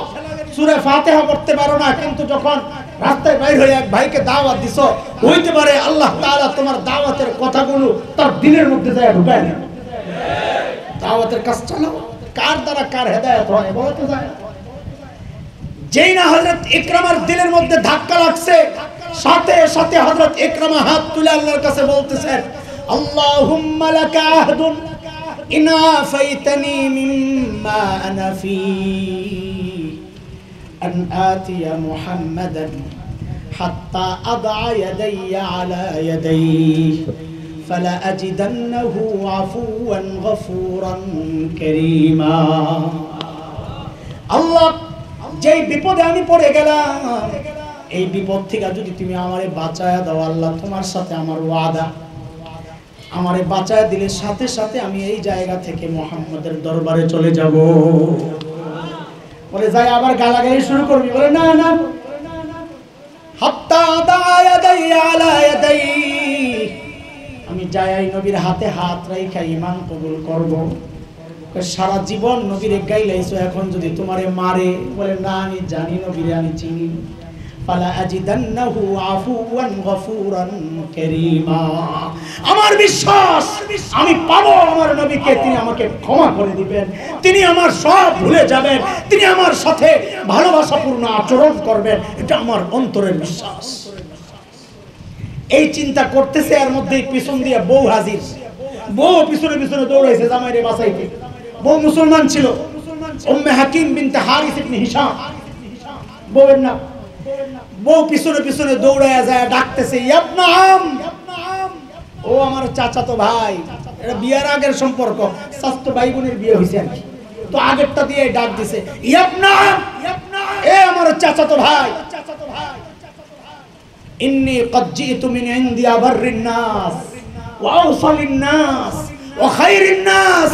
সূরা ফাতিহা পড়তে পারো না, কিন্তু যখন রাস্তায় বাইর হয়ে এক ভাইকে দাওয়াত দিছো, হইতে পারে আল্লাহ তাআলা তোমার দাওয়াতের কথাগুলো তার দিলের মধ্যে যায় ঢুকায় না। দাওয়াতের কাজ চালাও, কার দ্বারা কার হেদায়েত হয় বলতে যায়। যেই না হযরত ইকরামার দিলের মধ্যে ধাক্কা লাগছে, সাথে সাথে হযরত ইকরামা হাত তুলে আল্লাহর কাছে বলতেছেন, আল্লাহুম্মা লাকা আহদুন ইনা ফাইতানি মিম্মা আনা ফি আন আতিয়া মুহাম্মাদান হাত্তা আদআ ইয়াদাইয়া আলা ইয়াদাইহি ফালা আজিদান্নাহু আফুওয়ান গফুরান কারীমা। আল্লাহ, যেই বিপদে আমি পড়ে গেলাম, এই বিপদ থেকে যদি তুমি আমারে বাঁচায়া দাও আল্লাহ, তোমার সাথে আমার ওয়াদা, আমারে বাঁচায়া দিলে সাথে সাথে আমি এই জায়গা থেকে মুহাম্মাদের দরবারে চলে যাব। বলে যাই আবার গালাগালি শুরু করবি? বলে না না, হাত্তা দায়াদাইয়া আলা ইয়াদাই, আমি যাই নবীর হাতে হাত রাইখা ঈমান কবুল করব। সারা জীবন নবীরে গাইলাইছো, এখন যদি তোমারে মারে? বলে না, আমি জানি নবীরে আমি চিনি। ফালা আজিদান্নাহু আফুওয়ান গফুরান কারীমা, আমার বিশ্বাস আমি পাবো আমার নবীকে, তিনি আমাকে ক্ষমা করে দিবেন, তিনি আমার সব ভুলে যাবেন, তিনি আমার সাথে ভালোবাসাপূর্ণ আচরণ করবেন, এটা আমার অন্তরের বিশ্বাস। এই চিন্তা করতেছে, এর মধ্যে পিছন দিয়ে বউ হাজির। বউ পিছনে পিছনে দৌড়াইছে জামাইরে বাঁচাইতে। বউ মুসলমান ছিল, উম্মে হাকিম বিনতে হারিস ইবনে হিশাম বউয়ের নাম। বউ পিছনে পিছনে দৌড়ায়া যায়, ডাকতেছে, ইবনে আম, ও আমার চাচাতো ভাই। এটা বিয়ার আগের সম্পর্ক, চাচাতো ভাই বোনের বিয়ে হইছে আর কি, তো আগেরটা দিয়ে ডাক দিছে, ইবনে আম, এ আমার চাচাতো ভাই, ইন্নী ক্বাদ জিতু মিন ইনদি আবাররিন নাস ওয়া আওসালিন নাস ওয়া খায়রিন নাস,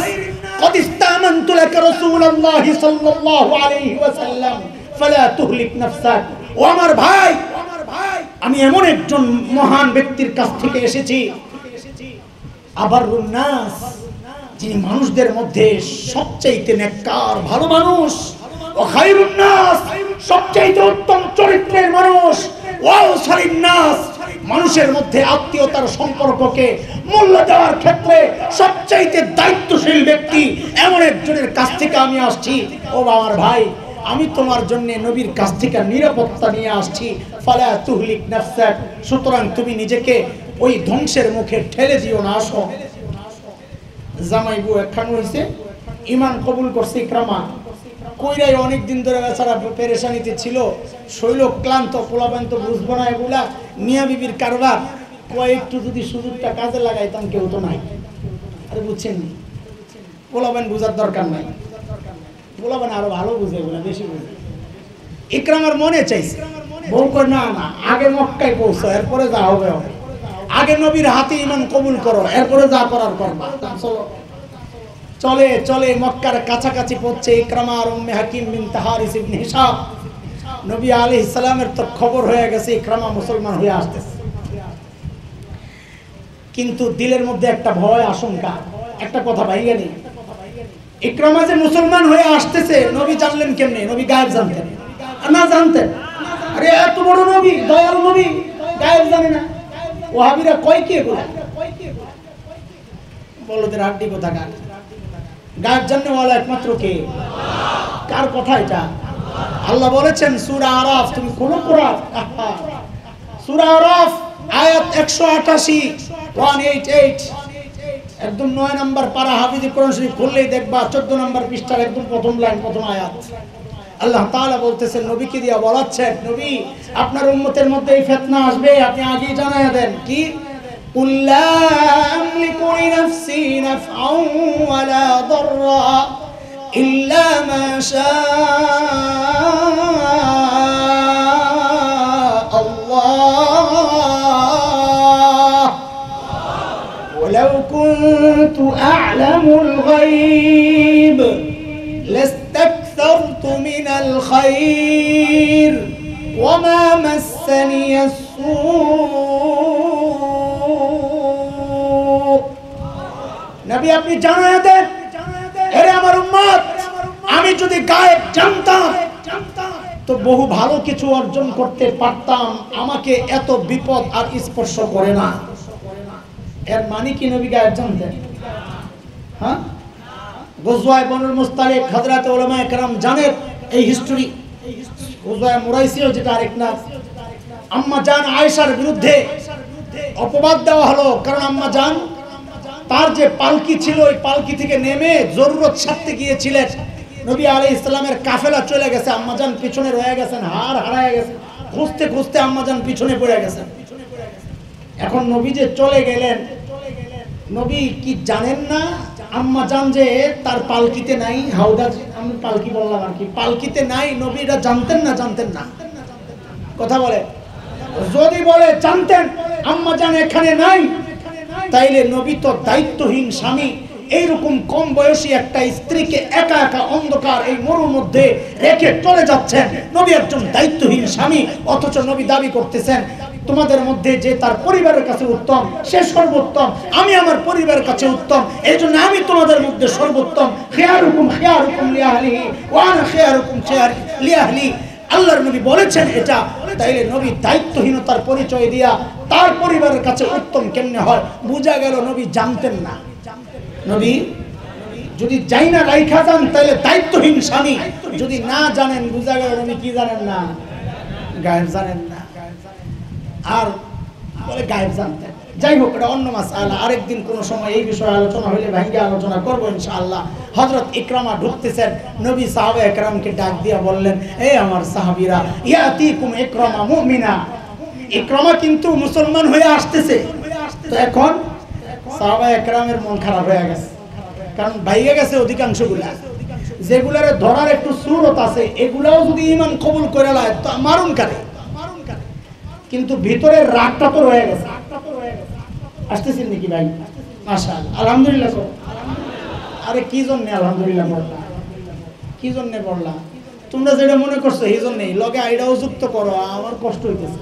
قد استأمنت لك رسول الله صلى الله عليه وسلم فلا تهلك نفسك। ও আমার ভাই, আমি এমন একজন মহান ব্যক্তির কাছ থেকে এসেছি, আবারুন নাস, যিনি মানুষদের মধ্যে সবচেয়ে নেককার ভালো মানুষ, ও খায়রুন নাস, সবচেয়ে উত্তম চরিত্রের মানুষ, ওয়া আওসালিন নাস, মানুষের মধ্যে আত্মীয়তার সম্পর্ককে মূল্য দেওয়ার ক্ষেত্রে সবচাইতে দায়িত্বশীল ব্যক্তি, এমন একজনের কাছ থেকে আমি আসছি। ও আমার ভাই, আমি তোমার জন্য নবীর কাছ থেকে নিরাপত্তা নিয়ে আসছি। ফালা তুহলিক নাফসাক, সুতরাং তুমি নিজেকে ওই ধ্বংসের মুখে ঠেলে দিও না। আসো। জামাই বউ একখান হয়েছে, ঈমান কবুল করছে ইকরামা। কইরাই অনেক দিন ধরে বেচারা পেরেশানিতে ছিল, শৈল ক্লান্ত, পোলাপান তো বুঝবো না এগুলা, মিয়া বিবির কারবার। একটু যদি সুযোগটা কাজে লাগাইতাম, কেউ তো নাই। আরে বুঝছেন, পোলাপান বুঝার দরকার নাই, পোলাপান আরো ভালো বুঝে, এগুলা বেশি বুঝে। ইকরামার মনে চাইছে, বউ কই না না, আগে মক্কায় পৌঁছো, এরপরে যা হবে হবে, আগে নবীর হাতে ঈমান কবুল করো, এরপরে যা করার করবা। চলো। চলে চলে মক্কার কাছাকাছি পৌঁছে ইকরামা আর উম্মে হাকিম বিনতে হারিস ইবনে হিশাম। নবী আলাইহিস সালামের তো খবর হয়ে গেছে ইকরামা মুসলমান হয়ে আসতেছে, কিন্তু দিলের মধ্যে একটা ভয়, আশঙ্কা, একটা কথা ভাইয়া নেই। ইকরামা যে মুসলমান হয়ে আসতেছে, নবী জানলেন কেমনে? নবী গায়েব জানতেন না? জানতেন। আরে এত বড় নবী, দয়াল নবী, গায়েব জানে না? ওয়াহাবিরা কয় কি এগুলো? বলদের হাড্ডি কোথাকার। গায়েব জানেওয়ালা একমাত্র কে? কার কথা এটা? আল্লাহ বলেছেন সূরা আরাফ, তুমি কোন কোরআন? সূরা আরাফ আয়াত 188, 188, একদম 9 নম্বর পারা। হাফিজ কোরআন শরীফ খুললেই দেখবা 14 নম্বর পৃষ্ঠার একদম প্রথম লাইন, প্রথম আয়াত। আল্লাহ তাআলা বলতেছেন, নবীকে দিয়া বলাচ্ছেন, নবী আপনার উম্মতের মধ্যে এই ফিতনা আসবে, আপনি আগেই জানায়া দেন। কি? কুল লা আমলিকু লিনাফসি নাফআন ওয়ালা দাররা ইল্লা মা শাআ আল্লাহ ওয়ালাউ কুনতু আ'লামুল গায়ব لاستكثرت من الخير وما مسني السوء নবী আপনি জানায়া দেন, হে আমার উম্মত, আমি যদি গায়েব জানতাম তো বহু ভালো কিছু অর্জন করতে পারতাম, আমাকে এত বিপদ আর স্পর্শ করে না। এর মানে কি নবী গায়েব জানতেন? হ্যাঁ, গজওয়ায়ে বনুল মুস্তালিক হযরত উলামায়ে কেরাম জানেন এই হিস্টরি। গজওয়ায়ে মুরাইসিও যেটা আরেক নাম। আম্মা জান আয়েশার বিরুদ্ধে অপবাদ দেওয়া হলো, কারণ আম্মা জান তার যে পালকি ছিল ওই পালকি থেকে নেমে জরুরত সারতে গিয়েছিলেন। নবী আলাইহিস সালামের কাফেলা চলে গেছে, আম্মা জান পিছনে রয়ে গেছেন, হারায় গেছেন, খুঁজতে খুঁজতে আম্মা জান পিছনে পড়ে গেছেন। এখন নবী যে চলে গেলেন, নবী কি জানেন না আম্মা জান যে তার পালকিতে নাই? হাউদা, আমি পালকি বললাম আর কি, পালকিতে নাই, নবী এটা জানতেন না? জানতেন না? কথা বলে, যদি বলে জানতেন আম্মা জান এখানে নাই, তাইলে নবী তো দায়িত্বহীন স্বামী, এইরকম কম বয়সী একটা স্ত্রীকে একা একা অন্ধকার এই মরুর মধ্যে রেখে চলে যাচ্ছেন। নবী একজন দায়িত্বহীন স্বামী, অথচ নবী দাবি করতেছেন তোমাদের মধ্যে যে তার পরিবারের কাছে উত্তম সে সর্বোত্তম, আমি আমার পরিবারের কাছে উত্তম, এই জন্য আমি তোমাদের মধ্যে সর্বোত্তম। খিয়ারুকুম লিআহলিহি ওয়া আনা খিয়ারুকুম লিআহলি। আল্লাহর নবী বলেছেন এটা, তাইলে নবী দায়িত্বহীনতার পরিচয় দিয়া তার পরিবারের কাছে উত্তম কেমনে হয়? বুঝা গেল নবী জানতেন না। নবী যদি যাই না রাইখা যান তাহলে দায়িত্বহীন স্বামী, যদি না জানেন বুঝা গেল নবী কি জানেন না? গায়েব জানেন না। আর বলে গায়েব জানতেন। যাই হোক, এটা অন্য মাসআলা, আরেকদিন কোন সময় এই বিষয়ে আলোচনা হইলে ভাঙ্গে আলোচনা করবো ইনশাআল্লাহ। হযরত ইকরামা ঢুকতেছেন, নবী সাহাবা একরামকে ডাক দিয়া বললেন, হে আমার সাহাবীরা, ইয়াতিকুম ইকরামা মুমিনা, ইকরামা কিন্তু মুসলমান হয়ে আসতেছে। তো এখন সাহাবা একরামের মন খারাপ হয়ে গেছে, কারণ বাইরে গেছে অধিকাংশগুলা, যেগুলার ধরার একটু সুরত আছে এগুলাও যদি ঈমান কবুল করে লয় তো মারুন কারে, কিন্তু ভিতরের রাগটা তো রয়ে গেছে। আসতেছেন নাকি ভাই? মাশাআল্লাহ, আলহামদুলিল্লাহ। আরে কি জন্য আলহামদুলিল্লাহ বললা? কি জন্য বললা? তোমরা যেটা মনে করছো এই জন্যই, লগে আইডাও যুক্ত করো, আমার কষ্ট হইতেছে।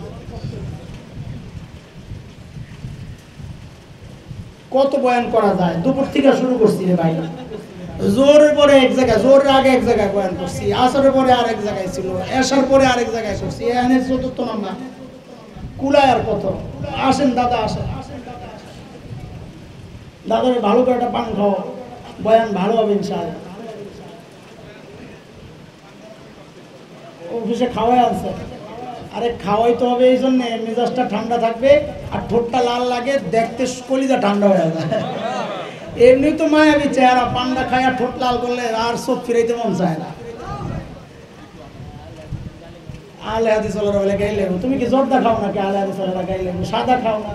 কত বয়ান করা যায়? দুপুর থেকে শুরু করছি রে ভাই, জোরের পরে এক জায়গায়, জোরের আগে এক জায়গায় বয়ান করছি, আসরের পরে আরেক জায়গায় ছিল, এশার পরে আরেক জায়গায় করছি, এখানে চতুর্থ নাম্বার কুলায়। আর কত? আসেন দাদা, আসেন দাদা, ভালো করে একটা পান খাও, বয়ান ভালো হবে ইনশাআল্লাহ। অফিসে খাওয়াই আছে, আরে খাওয়াইতে হবে এই জন্য মেজাজটা ঠান্ডা থাকবে, আর ঠোঁটটা লাল লাগে, দেখতে কলিজা ঠান্ডা হয়ে যায়। এমনি তো মায়াবী চেহারা, পান্ডা খায়া ঠোঁট লাল করলে আর চোখ ফিরাইতে মন চায় না। আলে হাদিস ওয়ালারা বলে গাইলে, তুমি কি জর্দা খাও নাকি? আলে হাদিস ওয়ালারা গাইলে সাদা খাও না,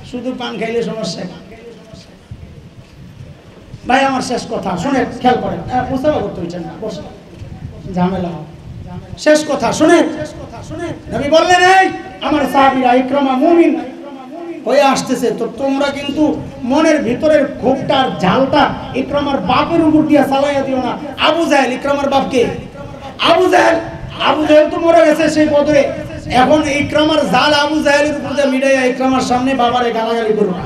শুধু পান খাইলে সমস্যা। ভাই আমার শেষ কথা শুনে খেয়াল করেন, মুসাফা করতে হইছে না, বসে ঝামেলা। শেষ কথা শুনেন, নবী বললেন, এই আমার সাহাবীরা ইকরামা মুমিন হয়ে আসতেছে, তো তোমরা কিন্তু মনের ভিতরের ক্ষোভটার ঝালটা ইকরামার বাপের উপর দিয়া চালাইয়া দিও না। আবু জাহেল, ইকরামার বাপকে আবু জাহেল, আবু জাহেল তো মরে গেছে সেই বদরে, এখন ইকরামার জাল আবু জাহেলের উপর দিয়ে মিটাইয়া ইকরামার সামনে বাবারে গালাগালি করো না।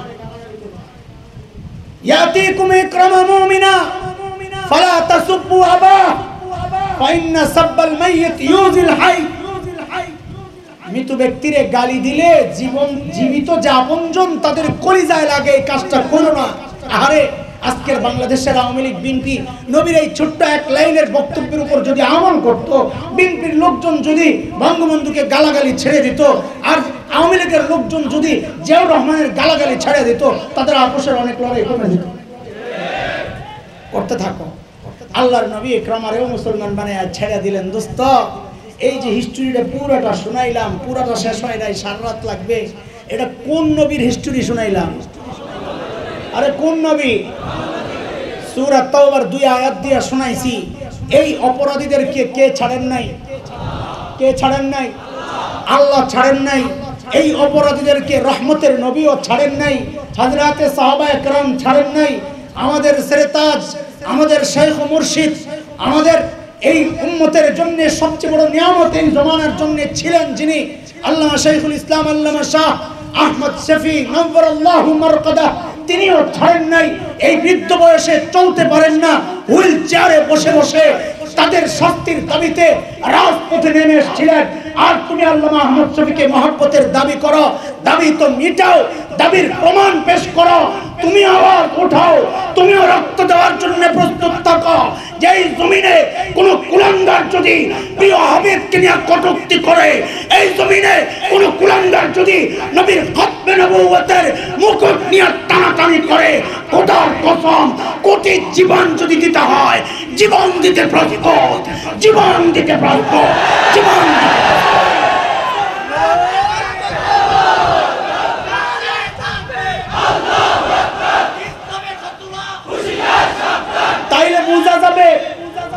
ইয়াতিকুম ইকরামা মুমিনা ফালা তাসুব্বু আবা ফাইন্না সাব্বাল মাইয়িত ইউজিল হাই। মৃত ব্যক্তিরে গালি দিলে জীবিত যে আপনজন তাদের কলিজায় লাগে, এই কাজটা করো না। আরে আজকের বাংলাদেশের আওয়ামী লীগ বিএনপি নবীর এই ছোট্ট এক লাইনের বক্তব্যের উপর যদি আমল করত, বিএনপির লোকজন যদি বঙ্গবন্ধুকে গালাগালি ছেড়ে দিত, আর আওয়ামী লীগের লোকজন যদি জিয়াউর রহমানের গালাগালি ছেড়ে দিত, তাদের আপোষের অনেক লড়াই কমে যেত। করতে থাকো, আল্লাহর নবী ইকরামারেও মুসলমান বানায় ছেড়ে দিলেন। দোস্ত এই যে হিস্ট্রিটা পুরোটা শুনাইলাম, পুরোটা শেষ হয় নাই, সারা রাত লাগবে। এটা কোন নবীর হিস্ট্রি শুনাইলাম? আরে কোন নবী? সূরা তাওবার 2 আয়াত দিয়ে শোনাইছি। এই অপরাধীদেরকে কে ছাড়েন নাই? কে ছাড়েন নাই? আল্লাহ ছাড়েন নাই। এই অপরাধীদেরকে রহমতের নবীও ছাড়েন নাই, হযরতে সাহাবায়ে কেরাম ছাড়েন নাই। আমাদের সেরেতাজ, আমাদের শেখ ও মুর্শিদ, আমাদের এই উম্মতের জন্য সবচেয়ে বড় নিয়ামত এই জমানার জন্য ছিলেন যিনি, আল্লামা শাইখুল ইসলাম আল্লামা শাহ আহমদ শফি নওয়ারাল্লাহু মারকাদা, তিনিও ছাড়েন নাই। এই বৃদ্ধ বয়সে চলতে পারেন না, হুইল চেয়ারে বসে বসে তাদের শাস্তির দাবিতে রাজপথে নেমে এসেছিলেন। আর তুমি আল্লামা আহমদ শফিকে মহব্বতের দাবি করো, দাবি তো মিটাও, দাবির প্রমাণ পেশ করো, তুমি আওয়াজ উঠাও, তুমিও রক্ত দেওয়ার জন্য প্রস্তুত থাকো। যেই জমিনে কোন কুলাঙ্গার যদি প্রিয় হাবিবকে নিয়ে কটূক্তি করে, এই জমিনে কোন কুলাঙ্গার যদি নবীর খতমে নবুয়তের মুকুট নিয়ে টানাটানি করে, খোদার কসম কোটি জীবন যদি দিতে হয়, জীবন দিতে প্রস্তুত, জীবন দিতে প্রস্তুত, জীবন দিতে।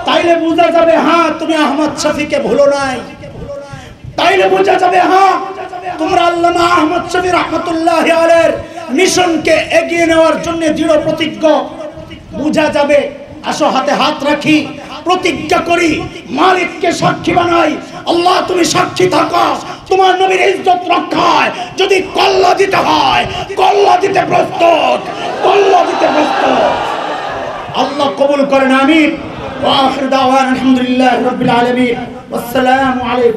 তাইলে বোঝা যাবে হ্যাঁ তুমি আহমদ শফিকে ভুলো নাই। তাইলে বোঝা যাবে হ্যাঁ তোমরা আল্লামা আহমদ শফি রাহমাতুল্লাহি আলাইহির মিশনকে এগিয়ে নেওয়ার জন্য দৃঢ় প্রতিজ্ঞ। বোঝা যাবে। আসো হাতে হাত রাখি, প্রতিজ্ঞা করি, মালিককে সাক্ষী বানাই। আল্লাহ তুমি সাক্ষী থাকো, তোমার নবীর ইজ্জত রক্ষায় যদি কল্লা দিতে হয়, কল্লা দিতে প্রস্তুত, কল্লা দিতে প্রস্তুত। আল্লাহ কবুল করেন, আমিন। ওয়া আখির দাওয়ানা আলহামদুলিল্লাহি রাব্বিল আলামিন। আসসালামু আলাইকুম।